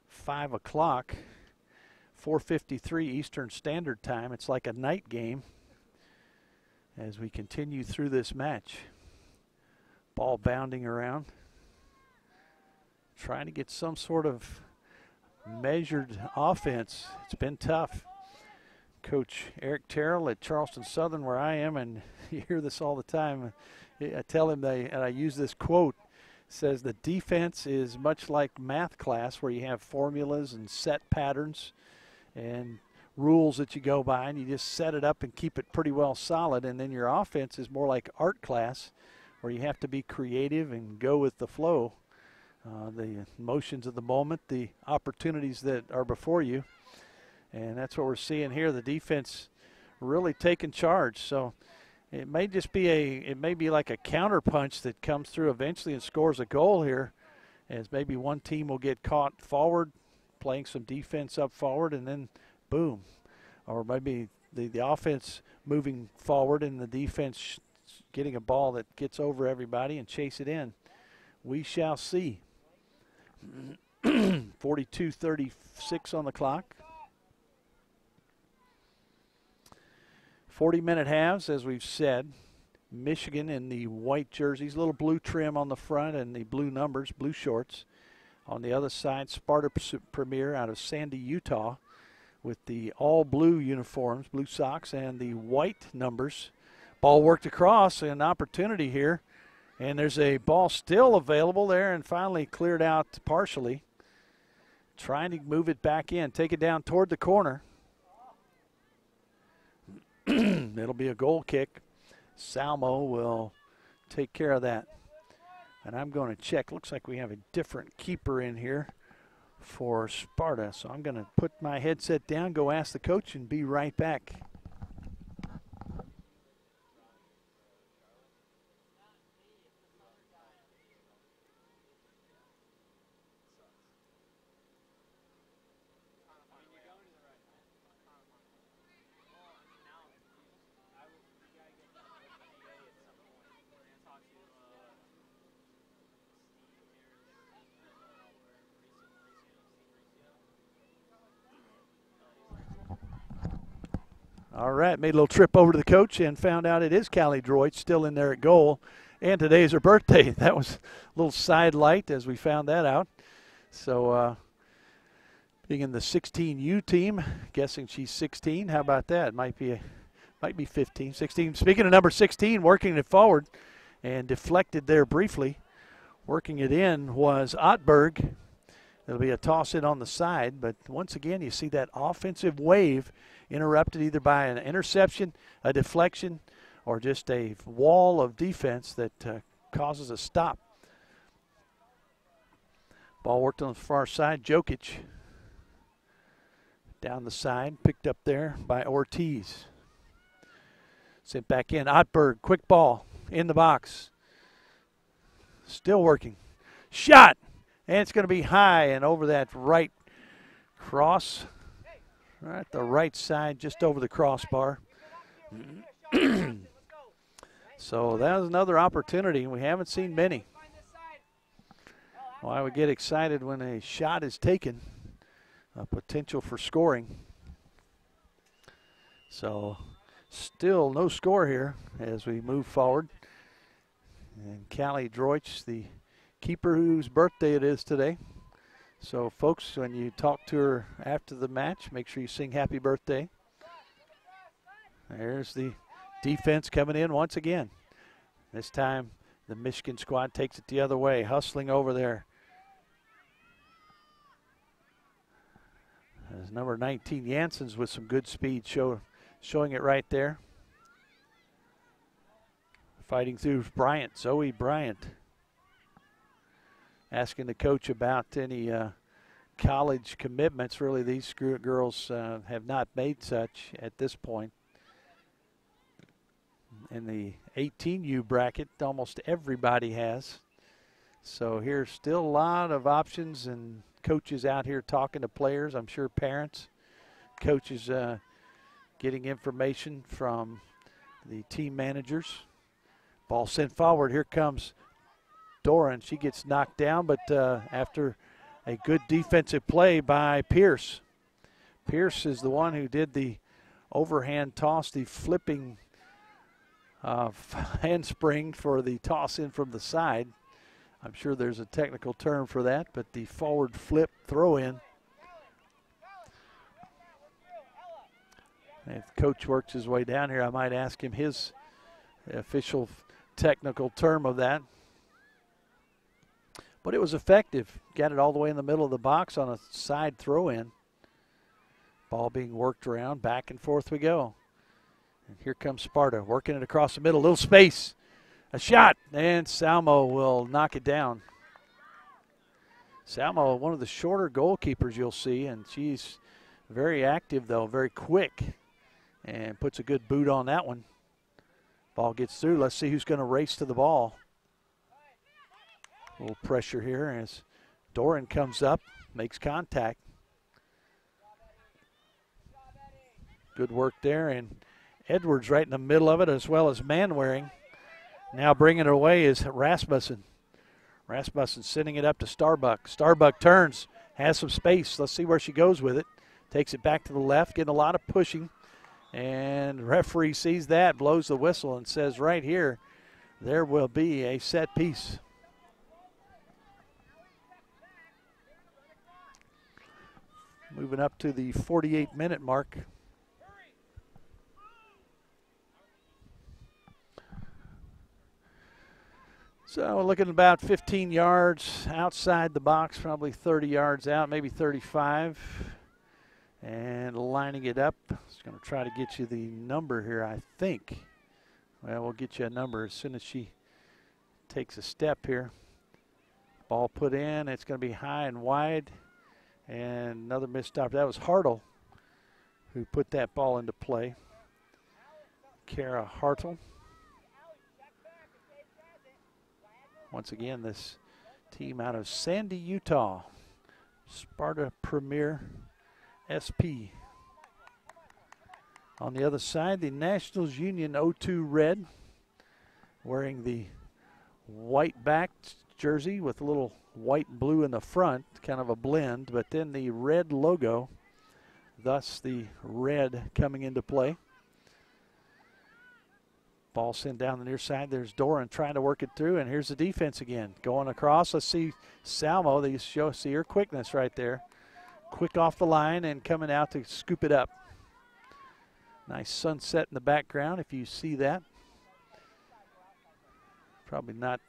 5 o'clock, 4:53 Eastern Standard Time. It's like a night game as we continue through this match. Ball bounding around, trying to get some sort of measured offense. It's been tough. Coach Eric Terrell at Charleston Southern, where I am, and you hear this all the time. I tell him, and I use this quote, says the defense is much like math class, where you have formulas and set patterns and rules that you go by, and you just set it up and keep it pretty well solid. And then your offense is more like art class, where you have to be creative and go with the flow, the motions of the moment, the opportunities that are before you. And that's what we're seeing here. The defense really taking charge. So it may just be it may be like a counter punch that comes through eventually and scores a goal here, as maybe one team will get caught forward, playing some defense up forward, and then boom. Or maybe the offense moving forward and the defense getting a ball that gets over everybody and chase it in. We shall see. 42:36 on the clock. 40-minute halves, as we've said. Michigan in the white jerseys, little blue trim on the front and the blue numbers, blue shorts. On the other side, Sparta Premier out of Sandy, Utah, with the all-blue uniforms, blue socks, and the white numbers. Ball worked across, an opportunity here. And there's a ball still available there and finally cleared out partially. Trying to move it back in, take it down toward the corner. It'll be a goal kick. Salmo will take care of that. And I'm going to check. Looks like we have a different keeper in here for Sparta. So I'm going to put my headset down, go ask the coach, and be right back. All right, made a little trip over to the coach and found out it is Callie Droit still in there at goal. And today is her birthday. That was a little side light as we found that out. So being in the 16U team, guessing she's 16. How about that? Might be 15, 16. Speaking of number 16, working it forward and deflected there briefly Working it in was Ottberg. It'll be a toss in on the side, but once again, you see that offensive wave interrupted either by an interception, a deflection, or just a wall of defense that causes a stop. Ball worked on the far side. Jokic down the side, picked up there by Ortiz. Sent back in. Ottberg, quick ball in the box. Still working. Shot! And it's going to be high and over that right cross. Right, the right side, just over the crossbar. So that was another opportunity. We haven't seen many. Well, I would get excited when a shot is taken. A potential for scoring. So still no score here as we move forward. And Callie Droich, the keeper whose birthday it is today. So folks, when you talk to her after the match, make sure you sing happy birthday. There's the defense coming in once again. This time the Michigan squad takes it the other way, hustling over there. There's number 19, Janssens, with some good speed, showing it right there. Fighting through Bryant, Zoe Bryant. Asking the coach about any college commitments. Really, these girls have not made such at this point. In the 18U bracket, almost everybody has. So here's still a lot of options and coaches out here talking to players. I'm sure parents, coaches getting information from the team managers. Ball sent forward. Here comes Doran. She gets knocked down, but after a good defensive play by Pierce. Pierce is the one who did the overhand toss, the flipping handspring for the toss in from the side. I'm sure there's a technical term for that, but the forward flip throw in. If coach works his way down here, I might ask him his official technical term of that. But it was effective. Got it all the way in the middle of the box on a side throw in. Ball being worked around, back and forth we go. And here comes Sparta, working it across the middle, little space. A shot, and Salmo will knock it down. Salmo, one of the shorter goalkeepers you'll see, and she's very active though, very quick, and puts a good boot on that one. Ball gets through. Let's see who's going to race to the ball. A little pressure here as Doran comes up, makes contact. Good work there, and Edwards right in the middle of it, as well as Manwaring. Now bringing it away is Rasmussen. Rasmussen sending it up to Starbuck. Starbuck turns, has some space. Let's see where she goes with it. Takes it back to the left, getting a lot of pushing. And the referee sees that, blows the whistle, and says right here, there will be a set piece. Moving up to the 48-minute mark. So looking about 15 yards outside the box, probably 30 yards out, maybe 35. And lining it up. It's going to try to get you the number here, I think. Well, we'll get you a number as soon as she takes a step here. Ball put in. It's going to be high and wide. And another missed stop. That was Hartle who put that ball into play. Kara Hartle. Once again, this team out of Sandy, Utah. Sparta Premier SP. On the other side, the Nationals Union 02 red, wearing the white backed jersey with a little white and blue in the front, kind of a blend, but then the red logo, thus the red coming into play. Ball sent down the near side. There's Doran trying to work it through, and here's the defense again. Going across, let's see Salmo. They see her quickness right there. Quick off the line and coming out to scoop it up. Nice sunset in the background if you see that. Probably not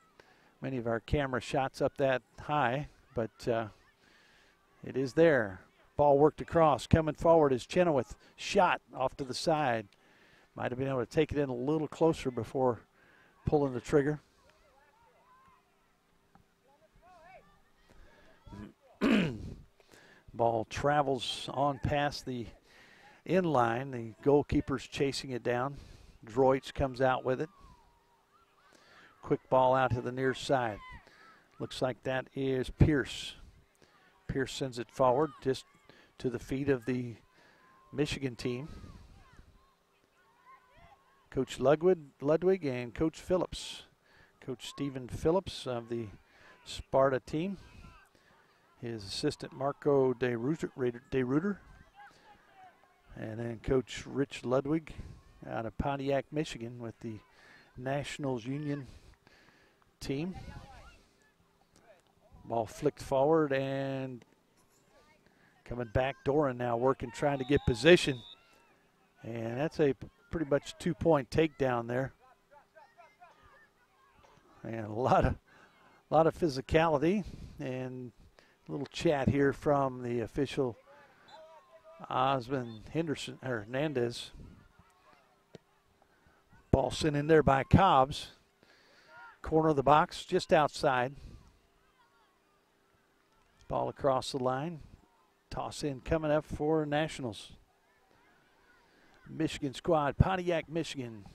many of our camera shots up that high, but it is there. Ball worked across. Coming forward is Chenoweth. Shot off to the side. Might have been able to take it in a little closer before pulling the trigger. Ball travels on past the in line. The goalkeeper's chasing it down. Droich comes out with it. Quick ball out to the near side. Looks like that is Pierce. Pierce sends it forward just to the feet of the Michigan team. Coach Ludwig and Coach Phillips. Coach Stephen Phillips of the Sparta team. His assistant Marco De Ruyter. And then Coach Rich Ludwig out of Pontiac, Michigan with the Nationals Union team. Ball flicked forward and coming back. Doran now working, trying to get position. And that's a pretty much 2-point takedown there. And a lot of physicality and a little chat here from the official Osmond Hernandez. Ball sent in there by Cobbs. Corner of the box, just outside. Ball across the line. Toss in coming up for Nationals. Michigan squad, Pontiac, Michigan.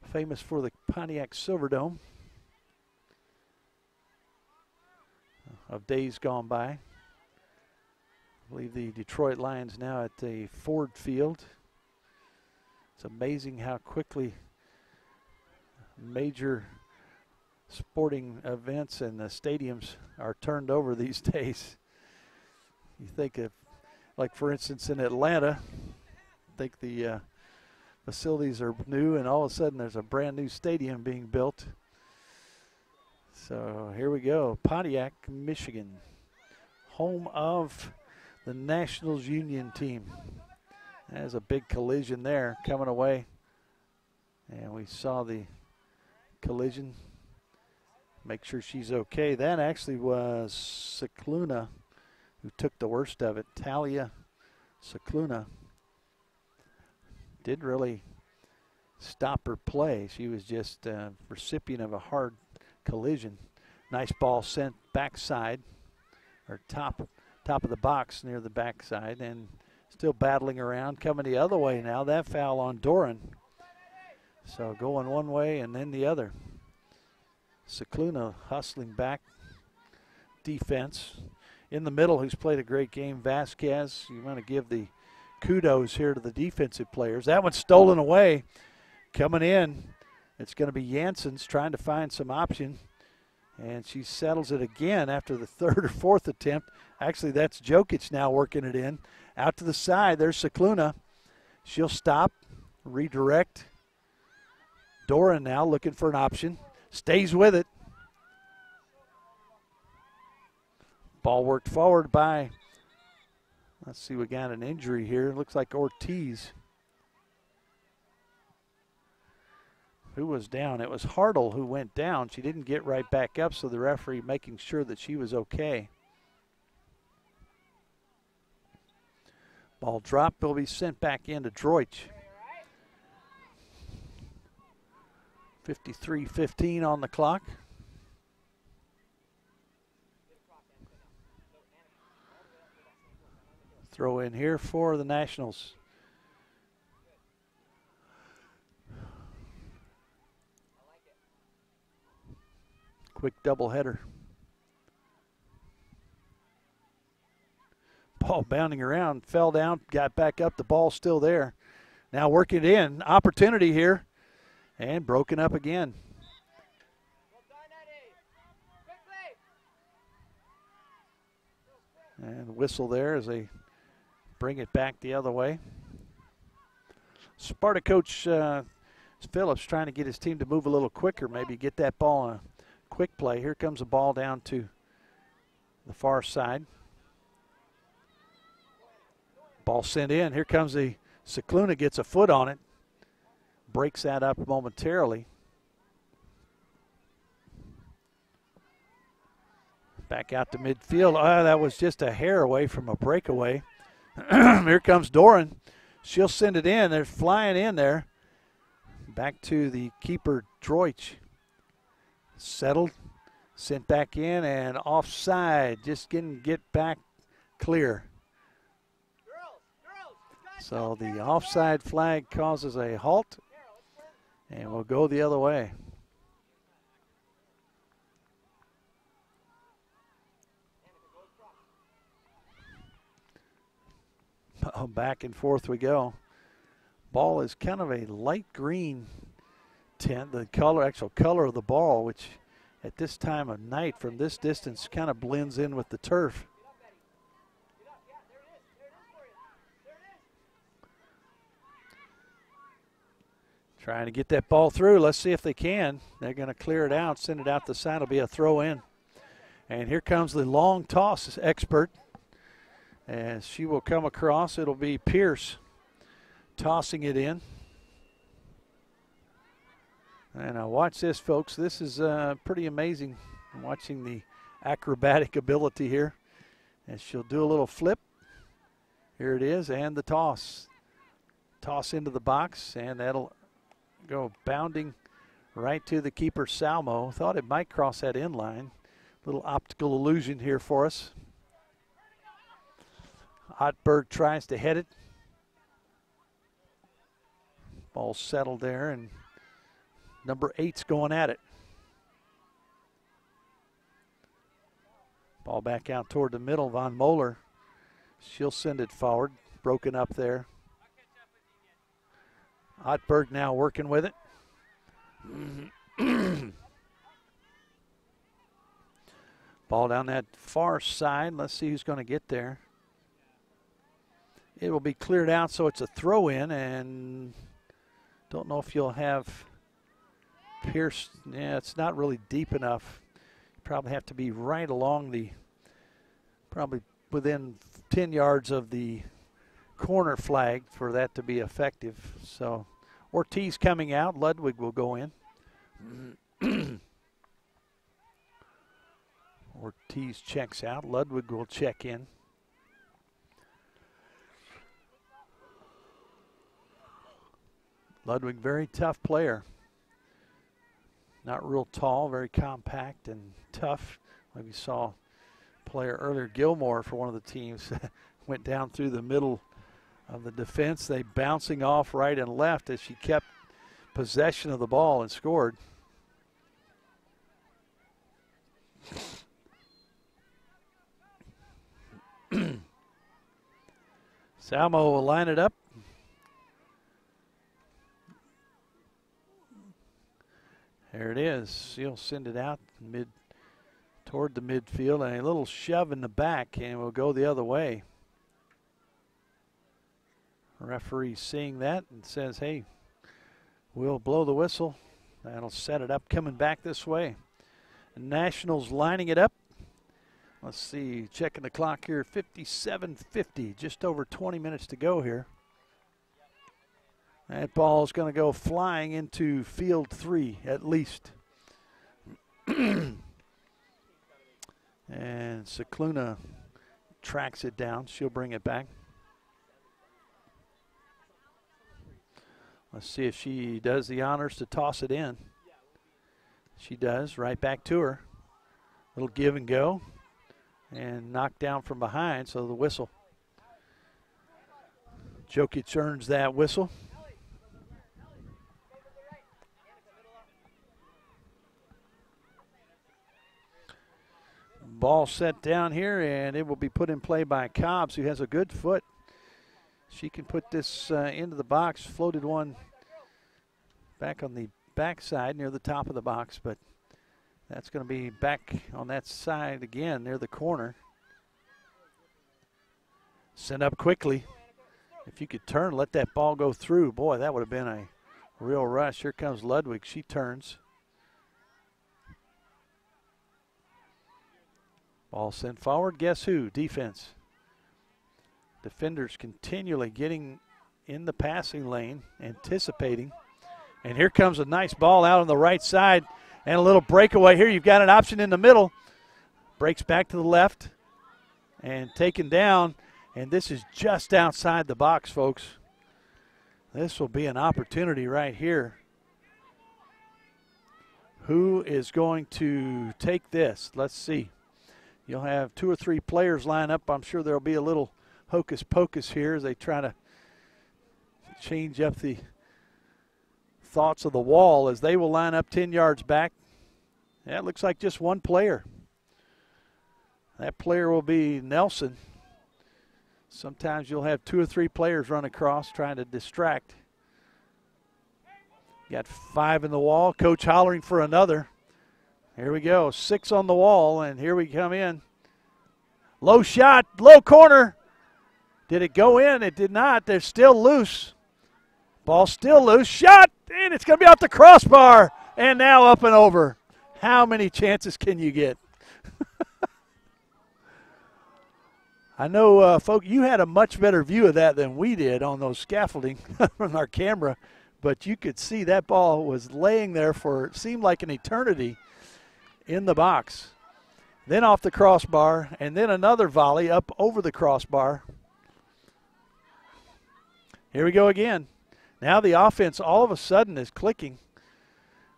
Famous for the Pontiac Silverdome of days gone by. I believe the Detroit Lions now at the Ford Field. It's amazing how quickly major sporting events and the stadiums are turned over these days. You think of, like for instance in Atlanta, I think the facilities are new and all of a sudden there's a brand new stadium being built. So here we go, Pontiac, Michigan, home of the Nationals Union team. There's a big collision there coming away. And we saw the collision. Make sure she's okay. That actually was Cicluna who took the worst of it. Talia Cicluna didn't really stop her play. She was just a recipient of a hard collision. Nice ball sent backside, or top of the box near the backside, and still battling around. Coming the other way now. That foul on Doran. So going one way and then the other. Cicluna hustling back. Defense. In the middle, who's played a great game, Vasquez. You want to give the kudos here to the defensive players. That one's stolen away. Coming in, it's going to be Jansen's trying to find some option. And she settles it again after the third or fourth attempt. Actually, that's Jokic now working it in. Out to the side, there's Cicluna. She'll stop, redirect. Doran now looking for an option. Stays with it. Ball worked forward by, let's see, we got an injury here. It looks like Ortiz. Who was down? It was Hartle who went down. She didn't get right back up, so the referee making sure that she was okay. Ball dropped, will be sent back into Droich. 53-15 on the clock. Throw in here for the Nationals. Quick doubleheader. Ball bounding around, fell down, got back up, the ball's still there. Now working it in, opportunity here, and broken up again. And whistle there as they bring it back the other way. Sparta coach Phillips trying to get his team to move a little quicker, maybe get that ball on a quick play. Here comes the ball down to the far side. Ball sent in. Here comes the Cicluna, gets a foot on it. Breaks that up momentarily. Back out to midfield. That was just a hair away from a breakaway. Here comes Doran. She'll send it in. They're flying in there. Back to the keeper, Droich. Settled. Sent back in and offside. Just get back clear. So the offside flag causes a halt. And we'll go the other way. Back and forth we go. Ball is kind of a light green tint. The actual color of the ball, which at this time of night from this distance kind of blends in with the turf. Trying to get that ball through. Let's see if they can. They're going to clear it out, send it out the side. It'll be a throw in. And here comes the long toss expert. As she will come across, it'll be Pierce tossing it in. And now watch this, folks. This is pretty amazing. I'm watching the acrobatic ability here. And she'll do a little flip. Here it is, and the toss. Toss into the box, and that'll go bounding right to the keeper, Salmo. Thought it might cross that in line. Little optical illusion here for us. Otberg tries to head it. Ball settled there, and number 8's going at it. Ball back out toward the middle. Von Moeller. She'll send it forward. Broken up there. Otberg now working with it. Ball down that far side. Let's see who's going to get there. It will be cleared out, so it's a throw in, and don't know if you'll have Pierce. Yeah, it's not really deep enough. You probably have to be right along the, probably within 10 yards of the corner flag for that to be effective. So Ortiz coming out. Ludwig will go in. Ortiz checks out. Ludwig will check in. Ludwig, very tough player. Not real tall, very compact and tough. Like we saw a player earlier, Gilmore, for one of the teams, went down through the middle of the defense. They bouncing off right and left as she kept possession of the ball and scored. Salmo will line it up. There it is. She'll send it out toward the midfield, and a little shove in the back, and we'll go the other way. Referee seeing that and says, hey, we'll blow the whistle. That'll set it up coming back this way. Nationals lining it up. Let's see, checking the clock here, 57:50, just over 20 minutes to go here. That ball is going to go flying into field 3 at least. And Cicluna tracks it down. She'll bring it back. Let's see if she does the honors to toss it in. She does, right back to her. Little give and go. And knocked down from behind, so the whistle. Jokic earns that whistle. Ball set down here, and it will be put in play by Cobbs, who has a good foot. She can put this into the box. Floated one back on the backside near the top of the box, but that's going to be back on that side again near the corner. Send up quickly. If you could turn, let that ball go through. Boy, that would have been a real rush. Here comes Ludwig. She turns. Ball sent forward. Guess who? Defense. Defenders continually getting in the passing lane, anticipating. And here comes a nice ball out on the right side and a little breakaway here. You've got an option in the middle. breaks back to the left and taken down. And this is just outside the box, folks. This will be an opportunity right here. Who is going to take this? Let's see. You'll have 2 or 3 players line up. I'm sure there'll be a little hocus pocus here as they try to change up the thoughts of the wall as they will line up 10 yards back. Yeah, it looks like just one player. That player will be Nelson. Sometimes you'll have 2 or 3 players run across trying to distract. Got 5 in the wall. Coach hollering for another. Here we go. 6 on the wall, and here we come in. Low shot, low corner. Did it go in? It did not. They're still loose. Ball still loose. Shot, and it's going to be off the crossbar. And now up and over. How many chances can you get? I know, folks, you had a much better view of that than we did on those scaffolding from our camera, but you could see that ball was laying there for, it seemed like an eternity in the box. Then off the crossbar, and then another volley up over the crossbar. Here we go again. Now the offense all of a sudden is clicking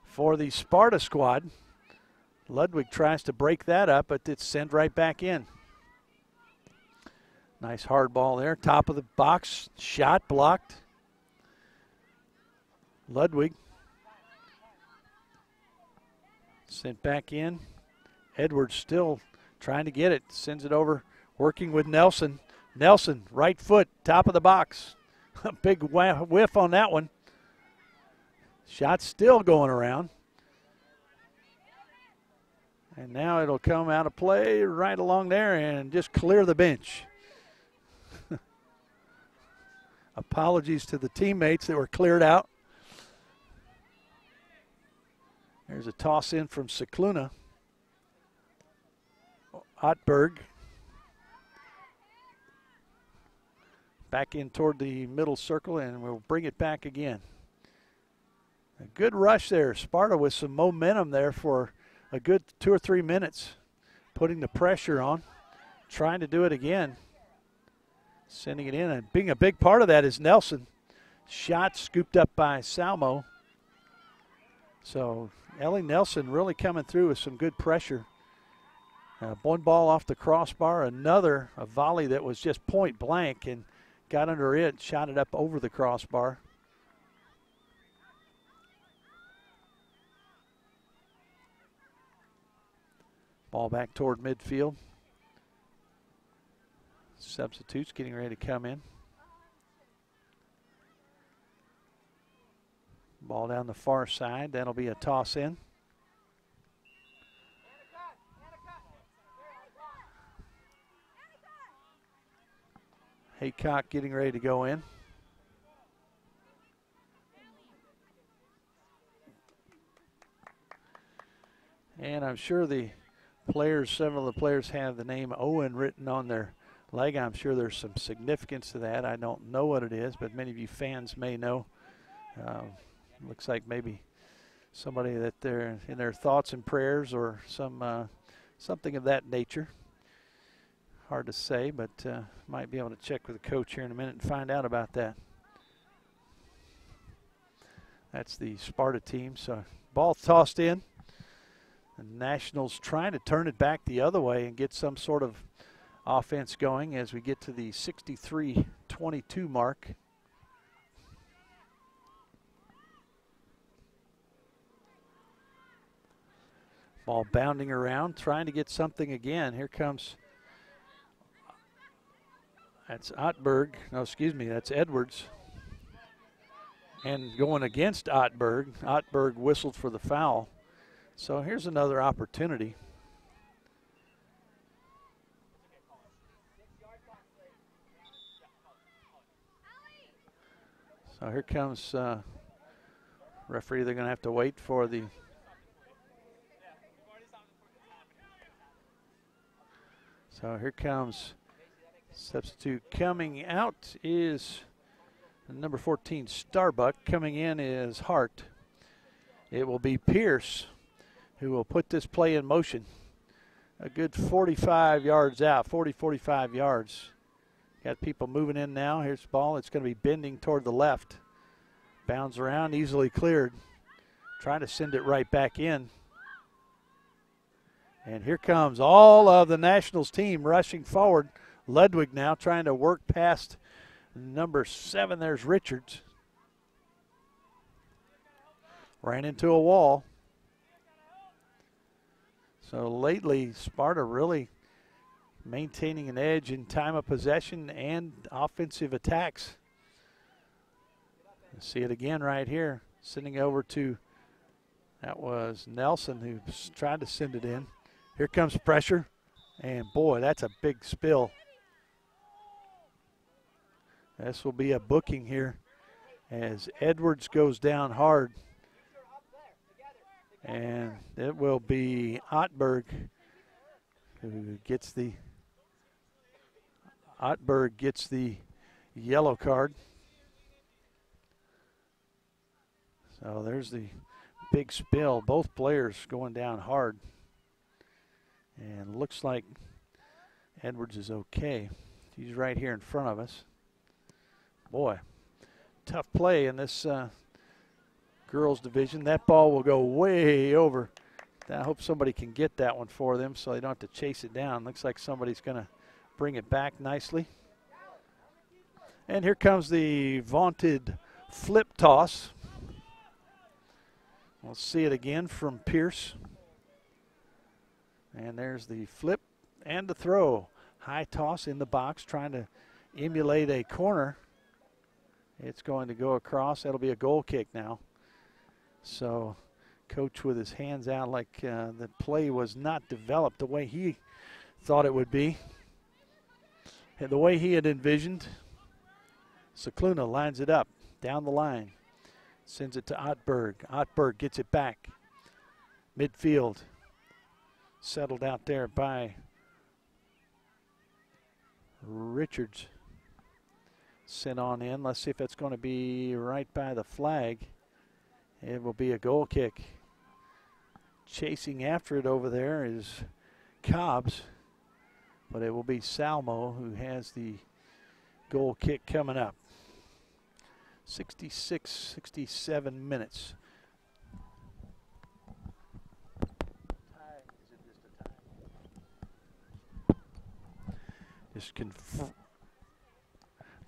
for the Sparta squad. Ludwig tries to break that up, but it's sent right back in. Nice hard ball there. Top of the box. Shot blocked. Ludwig. Sent back in. Edwards still trying to get it. Sends it over. Working with Nelson. Nelson, right foot, top of the box. A big whiff on that one. Shot still going around. And now it'll come out of play right along there and just clear the bench. Apologies to the teammates that were cleared out. There's a toss in from Cicluna. Ottberg. Back in toward the middle circle, and we'll bring it back again. A good rush there. Sparta with some momentum there for a good 2 or 3 minutes. Putting the pressure on. Trying to do it again. Sending it in, and being a big part of that is Nelson. Shot scooped up by Salmo. So Ellie Nelson really coming through with some good pressure. One ball off the crossbar, a volley that was just point blank and got under it, shot it up over the crossbar. Ball back toward midfield. Substitutes getting ready to come in. Ball down the far side. That'll be a toss in. Haycock getting ready to go in. And I'm sure the players, several of the players have the name Owen written on their leg. I'm sure there's some significance to that. I don't know what it is, but many of you fans may know. Looks like maybe somebody that they're in their thoughts and prayers or something of that nature. Hard to say, but might be able to check with the coach here in a minute and find out about that. That's the Sparta team. So ball tossed in. The Nationals trying to turn it back the other way and get some sort of offense going as we get to the 63-22 mark. Ball bounding around, trying to get something again. Here comes, that's Ottberg. No, excuse me, that's Edwards. And going against Ottberg. Ottberg whistled for the foul. So here's another opportunity. So here comes referee. They're going to have to wait for the So here comes substitute. Coming out is number 14, Starbuck. Coming in is Hart. It will be Pierce who will put this play in motion. a good 45 yards out, 40, 45 yards. Got people moving in now. Here's the ball. It's going to be bending toward the left. Bounds around, easily cleared. Trying to send it right back in. And here comes all of the Nationals team rushing forward. Ludwig now trying to work past number 7. There's Richards. Ran into a wall. So lately, Sparta really maintaining an edge in time of possession and offensive attacks. See it again right here. Sending over to, that was Nelson who tried to send it in. Here comes pressure. And boy, that's a big spill. This will be a booking here as Edwards goes down hard. And it will be Ottberg who gets the yellow card. So there's the big spill. Both players going down hard. And looks like Edwards is okay. He's right here in front of us. Boy, tough play in this girls division. That ball will go way over. I hope somebody can get that one for them so they don't have to chase it down. Looks like somebody's going to bring it back nicely. And here comes the vaunted flip toss. We'll see it again from Pierce. And there's the flip and the throw. High toss in the box, trying to emulate a corner. It's going to go across. That'll be a goal kick now. So coach with his hands out like the play was not developed the way he thought it would be. And the way he had envisioned. Cicluna lines it up down the line. Sends it to Ottberg. Ottberg gets it back. Midfield. Settled out there by Richards. Sent on in. Let's see if that's going to be right by the flag. It will be a goal kick. Chasing after it over there is Cobbs. But it will be Salmo who has the goal kick coming up. 66, 67 minutes. Just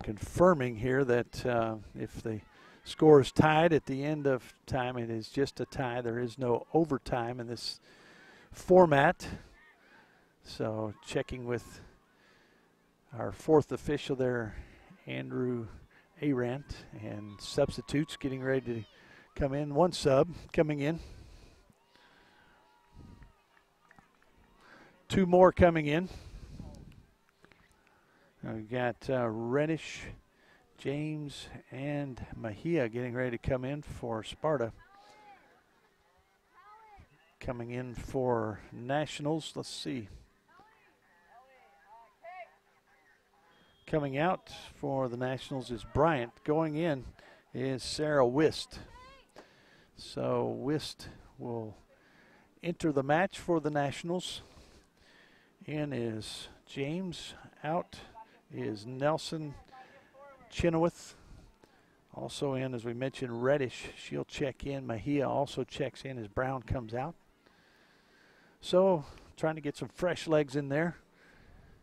confirming here that if the score is tied at the end of time, it is just a tie. There is no overtime in this format. So checking with our fourth official there, Andrew Arant, and substitutes getting ready to come in. One sub coming in. 2 more coming in. We've got Reddish, James, and Mejia getting ready to come in for Sparta. Coming in for Nationals, let's see. Coming out for the Nationals is Bryant. Going in is Sarah Wist. So Wist will enter the match for the Nationals. In is James. Out is Nelson Chenoweth. Also in, as we mentioned, Reddish. She'll check in. Mejia also checks in as Brown comes out. So trying to get some fresh legs in there.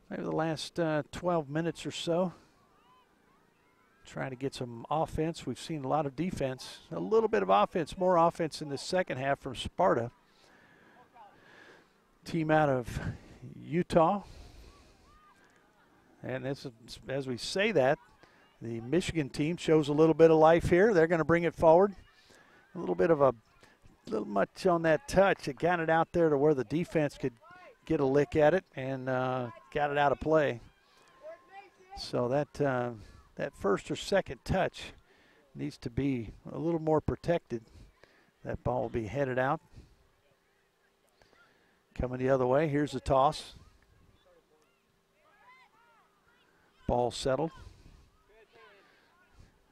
Maybe the last 12 minutes or so. Trying to get some offense. We've seen a lot of defense. A little bit of offense, more offense in the second half from Sparta. Team out of Utah. And this is, as we say that, the Michigan team shows a little bit of life here. They're going to bring it forward. A little much on that touch. It got it out there to where the defense could get a lick at it and got it out of play. So that first or second touch needs to be a little more protected. That ball will be headed out. Coming the other way. Here's the toss. Ball settled.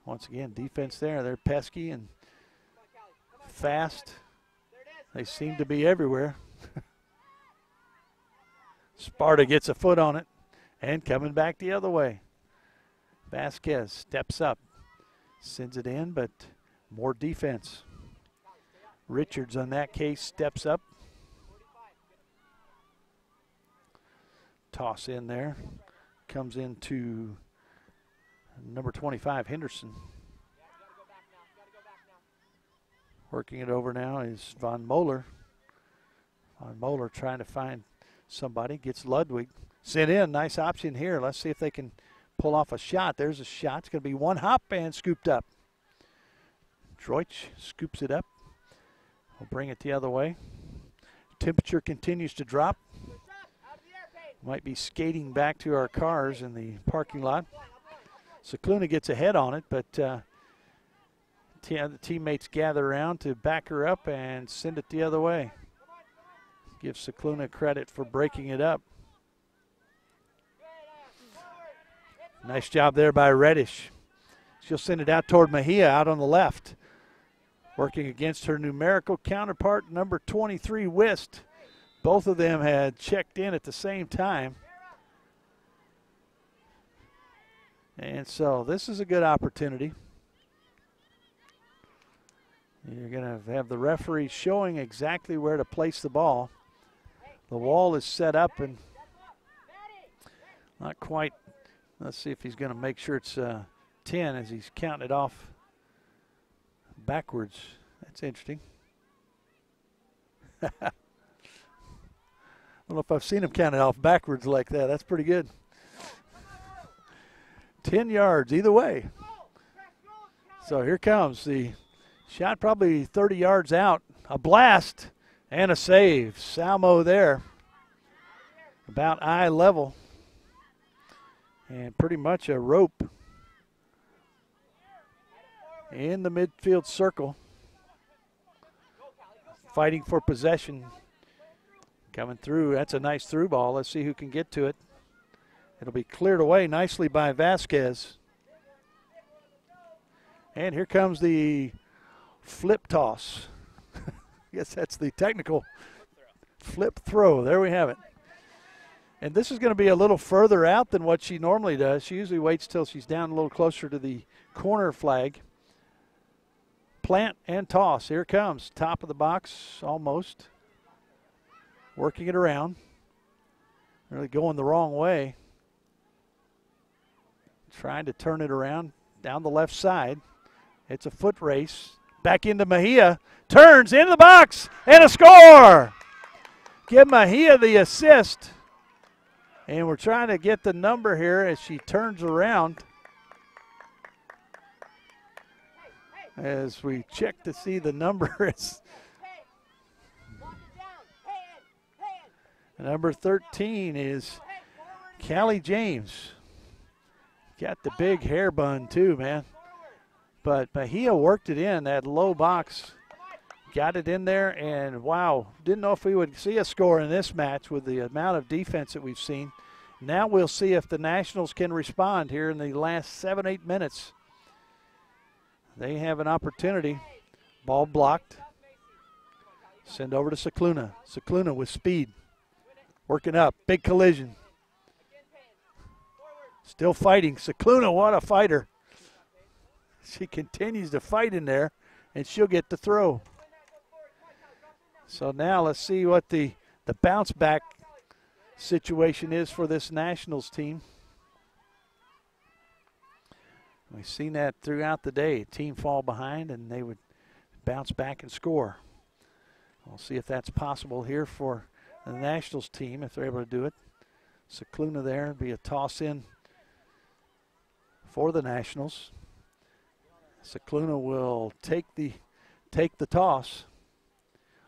Once again, defense there. They're pesky and fast. They seem to be everywhere. Sparta gets a foot on it and coming back the other way. Vasquez steps up, sends it in, but more defense. Richards on that case steps up. Toss in there. Comes into number 25, Henderson. Working it over now is Von Moeller. Von Moeller trying to find somebody. Gets Ludwig. Sent in. Nice option here. Let's see if they can pull off a shot. There's a shot. It's going to be one hop and scooped up. Droich scoops it up. We'll bring it the other way. Temperature continues to drop. Might be skating back to our cars in the parking lot. Cicluna gets ahead on it, but the teammates gather around to back her up and send it the other way. Give Cicluna credit for breaking it up. Nice job there by Reddish. She'll send it out toward Mejia out on the left. Working against her numerical counterpart, number 23, Wist. Both of them had checked in at the same time. And so this is a good opportunity. You're going to have the referee showing exactly where to place the ball. The wall is set up and not quite. Let's see if he's going to make sure it's 10 as he's counting it off backwards. That's interesting. I don't know if I've seen him count it off backwards like that. That's pretty good. 10 yards either way. So here comes the shot, probably 30 yards out. A blast and a save. Salmo there. About eye level. And pretty much a rope in the midfield circle. Fighting for possession. Coming through. That's a nice through ball. Let's see who can get to it. It'll be cleared away nicely by Vasquez. And here comes the flip toss. I guess that's the technical flip throw. There we have it. And this is going to be a little further out than what she normally does. She usually waits till she's down a little closer to the corner flag. Plant and toss. Here it comes. Top of the box, almost. Working it around. Really going the wrong way. Trying to turn it around down the left side. It's a foot race. Back into Mejia. Turns into the box. And a score. Give Mejia the assist. And we're trying to get the number here as she turns around. As we check to see the number. It's number 13 is Callie James. Got the big hair bun too, man. But Mejia worked it in, that low box. Got it in there, and wow, didn't know if we would see a score in this match with the amount of defense that we've seen. Now we'll see if the Nationals can respond here in the last 7-8 minutes. They have an opportunity. Ball blocked. Send over to Cicluna. Cicluna with speed. Working up. Big collision. Still fighting. Cicluna, what a fighter. She continues to fight in there, and she'll get the throw. So now let's see what the bounce back situation is for this Nationals team. We've seen that throughout the day. Team fall behind, and they would bounce back and score. We'll see if that's possible here for the Nationals team, if they're able to do it. Cicluna there, be a toss in for the Nationals. Cicluna will take the toss.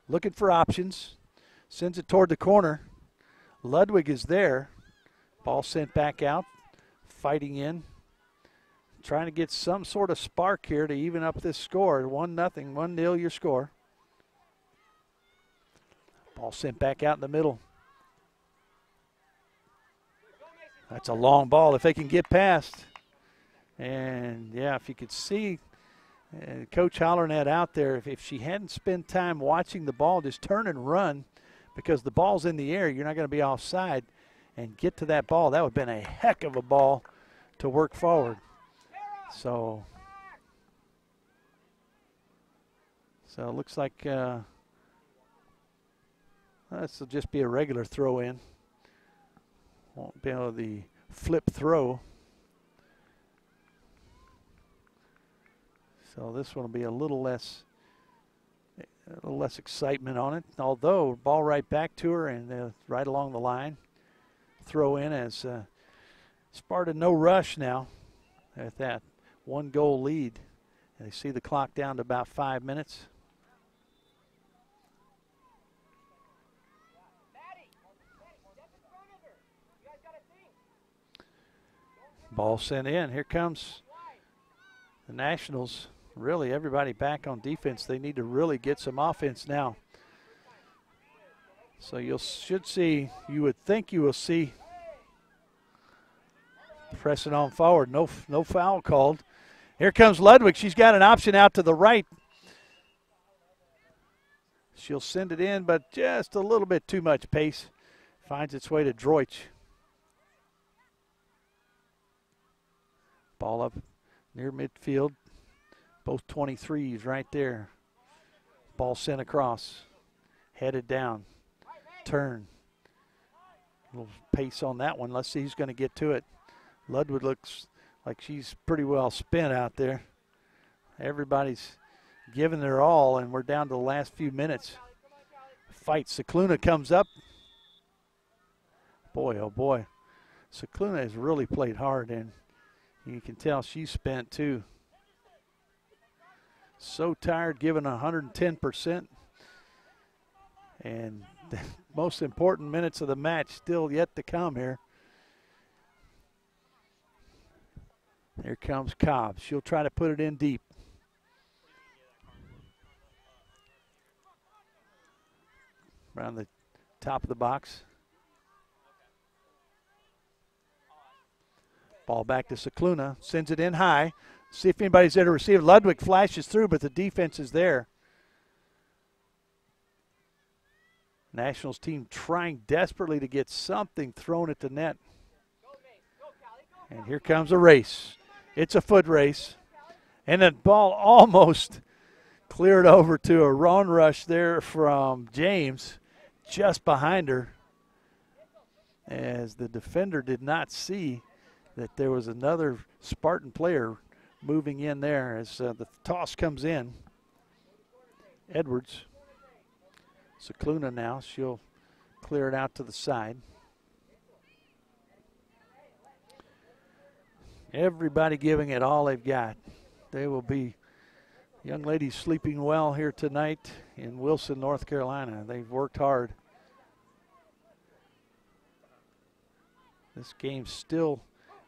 Looking for options. Sends it toward the corner. Ludwig is there. Ball sent back out. Fighting in. Trying to get some sort of spark here to even up this score. 1-0, 1-0 your score. Ball sent back out in the middle. That's a long ball if they can get past. And, yeah, if you could see Coach hollering that out there, if she hadn't spent time watching the ball just turn and run because the ball's in the air, you're not going to be offside. and get to that ball. That would have been a heck of a ball to work forward. So it looks like this will just be a regular throw in. Won't be able to flip throw. So this one will be a little less excitement on it. Although ball right back to her and right along the line. Throw in as Sparta no rush now at that 1-goal lead. And they see the clock down to about 5 minutes. Ball sent in. Here comes the Nationals. Really, everybody back on defense. They need to really get some offense now. So you would think you will see pressing on forward. No foul called. Here comes Ludwig. She's got an option out to the right. She'll send it in, but just a little bit too much pace. Finds its way to Droich. Ball up near midfield. Both 23s right there. Ball sent across. Headed down. Turn. A little pace on that one. Let's see who's going to get to it. Ludwig looks like she's pretty well spent out there. Everybody's giving their all, and we're down to the last few minutes. Fight. Cicluna comes up. Boy, oh boy. Cicluna has really played hard, and you can tell she's spent too. So tired, giving 110%. And the most important minutes of the match still yet to come here. Here comes Cobb. She'll try to put it in deep. Around the top of the box. Ball back to Cicluna. Sends it in high. See if anybody's there to receive. Ludwig flashes through, but the defense is there. Nationals team trying desperately to get something thrown at the net. And here comes a race. It's a foot race. And that ball almost cleared over to a run rush there from James, just behind her, as the defender did not see that there was another Spartan player moving in there as the toss comes in. Edwards. Cicluna now. She'll clear it out to the side. Everybody giving it all they've got. They will be young ladies sleeping well here tonight in Wilson, North Carolina. They've worked hard. This game's still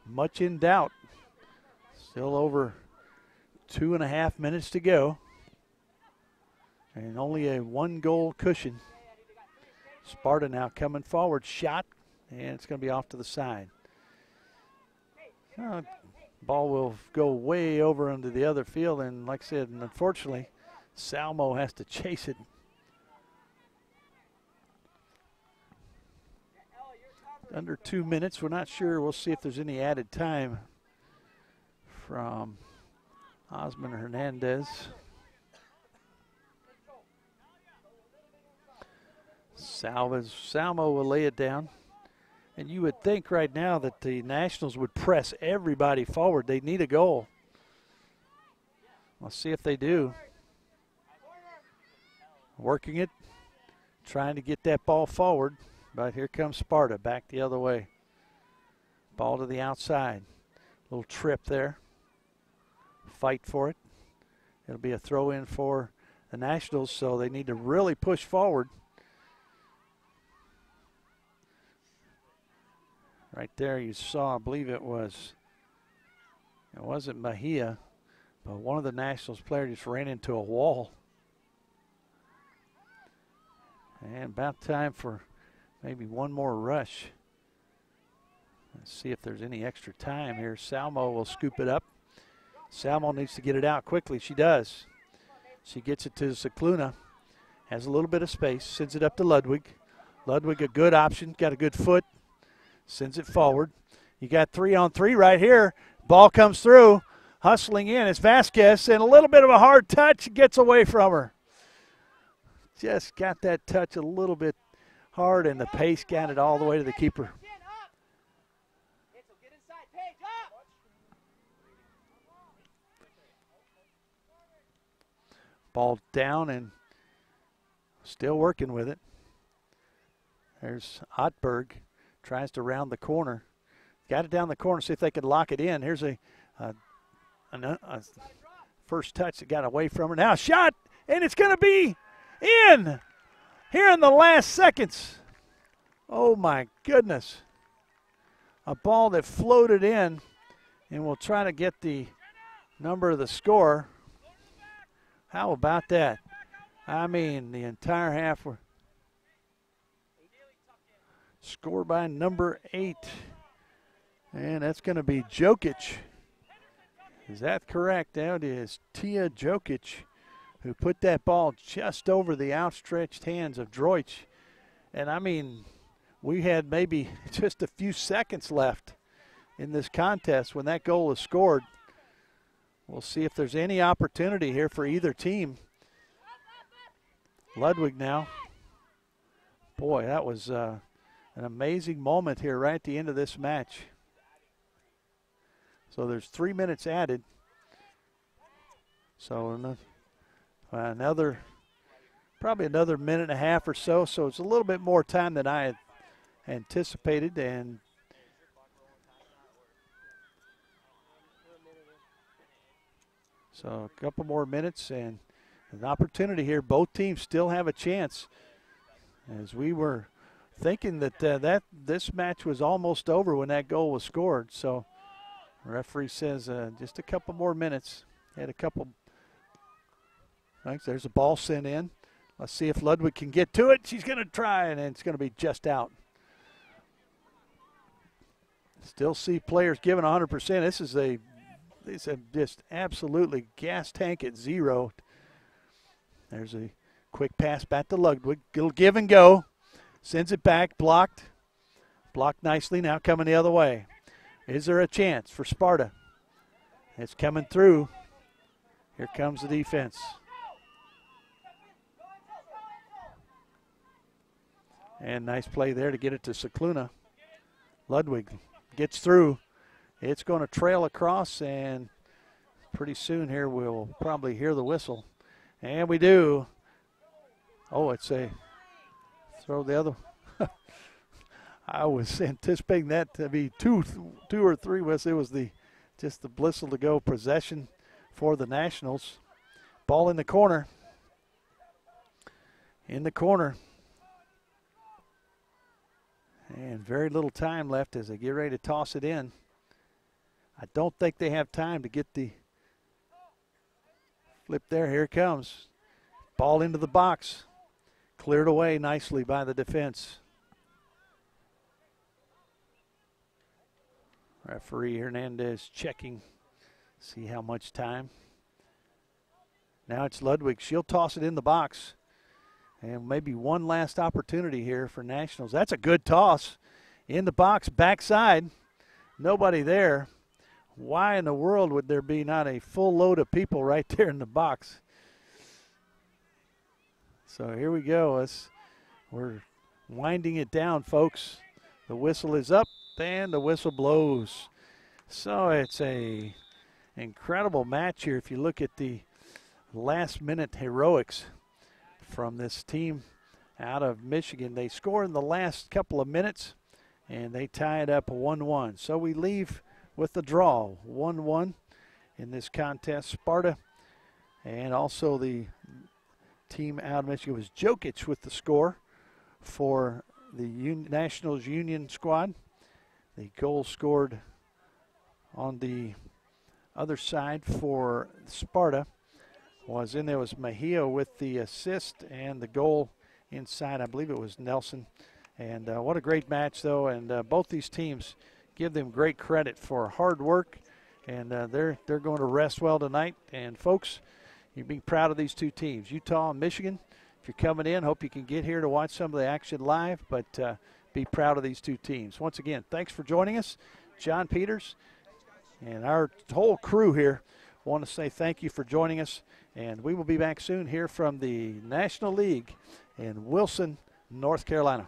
much in doubt. Still over 2.5 minutes to go. And only a 1-goal cushion. Sparta now coming forward. Shot. And it's going to be off to the side. Ball will go way over into the other field. And like I said, unfortunately, Salmo has to chase it. Under 2 minutes. We're not sure. We'll see if there's any added time from Osman Hernandez. Salmo will lay it down. And you would think right now that the Nationals would press everybody forward. They need a goal. Let's see if they do. Working it. Trying to get that ball forward. But here comes Sparta back the other way. Ball to the outside. Little trip there. Fight for it. It'll be a throw in for the Nationals, so they need to really push forward. Right there you saw, I believe it wasn't Mejia, but one of the Nationals players just ran into a wall. And about time for maybe one more rush. Let's see if there's any extra time here. Salmo will scoop it up. Salmo needs to get it out quickly. She does. She gets it to Cicluna. Has a little bit of space. Sends it up to Ludwig. Ludwig, a good option. Got a good foot. Sends it forward. You got 3-on-3 right here. Ball comes through. Hustling in. It's Vasquez, and a little bit of a hard touch. Gets away from her. Just got that touch a little bit hard, and the pace got it all the way to the keeper. Ball down and still working with it. There's Ottberg. Tries to round the corner. Got it down the corner, see if they can lock it in. Here's a first touch that got away from her. Now a shot, and it's going to be in here in the last seconds. Oh, my goodness. A ball that floated in, and we'll try to get the number of the score. How about that? I mean, the entire half were scored by number 8. And that's going to be Jokic. Is that correct? That is Tia Jokic, who put that ball just over the outstretched hands of Droich. And, I mean, we had maybe just a few seconds left in this contest when that goal was scored. We'll see if there's any opportunity here for either team. Ludwig now. Boy, that was an amazing moment here right at the end of this match. So there's 3 minutes added. So probably another minute and a half or so. So it's a little bit more time than I had anticipated. And so a couple more minutes and an opportunity here. Both teams still have a chance. As we were thinking that this match was almost over when that goal was scored. So the referee says just a couple more minutes. Had a couple. Thanks. There's a ball sent in. Let's see if Ludwig can get to it. She's going to try, and it's going to be just out. Still see players giving 100%. This is just absolutely gas tank at 0. There's a quick pass back to Ludwig. It'll give and go. Sends it back. Blocked. Blocked nicely. Now coming the other way. Is there a chance for Sparta? It's coming through. Here comes the defense. And nice play there to get it to Cicluna. Ludwig gets through. It's going to trail across, and pretty soon here we'll probably hear the whistle. And we do. Oh, it's a throw the other. I was anticipating that to be two or three whistles. It was just the whistle to go possession for the Nationals. Ball in the corner. In the corner. And very little time left as they get ready to toss it in. I don't think they have time to get the flip there. Here it comes. Ball into the box. Cleared away nicely by the defense. Referee Hernandez checking. See how much time. Now it's Ludwig. She'll toss it in the box. And maybe one last opportunity here for Nationals. That's a good toss. In the box, backside. Nobody there. Why in the world would there be not a full load of people right there in the box? So here we go. We're winding it down, folks. The whistle is up, and the whistle blows. So it's a incredible match here if you look at the last-minute heroics from this team out of Michigan. They score in the last couple of minutes, and they tie it up 1-1. So we leave with the draw, 1-1 in this contest. Sparta and also the team out of Michigan was Jokic with the score for the Nationals Union squad. The goal scored on the other side for Sparta was Mejia with the assist, and the goal inside, I believe it was Nelson. And what a great match, though, and both these teams give them great credit for hard work, and they're going to rest well tonight. And, folks, you be proud of these two teams, Utah and Michigan. If you're coming in, hope you can get here to watch some of the action live, but be proud of these two teams. Once again, thanks for joining us. John Peters and our whole crew here want to say thank you for joining us, and we will be back soon here from the National League in Wilson, North Carolina.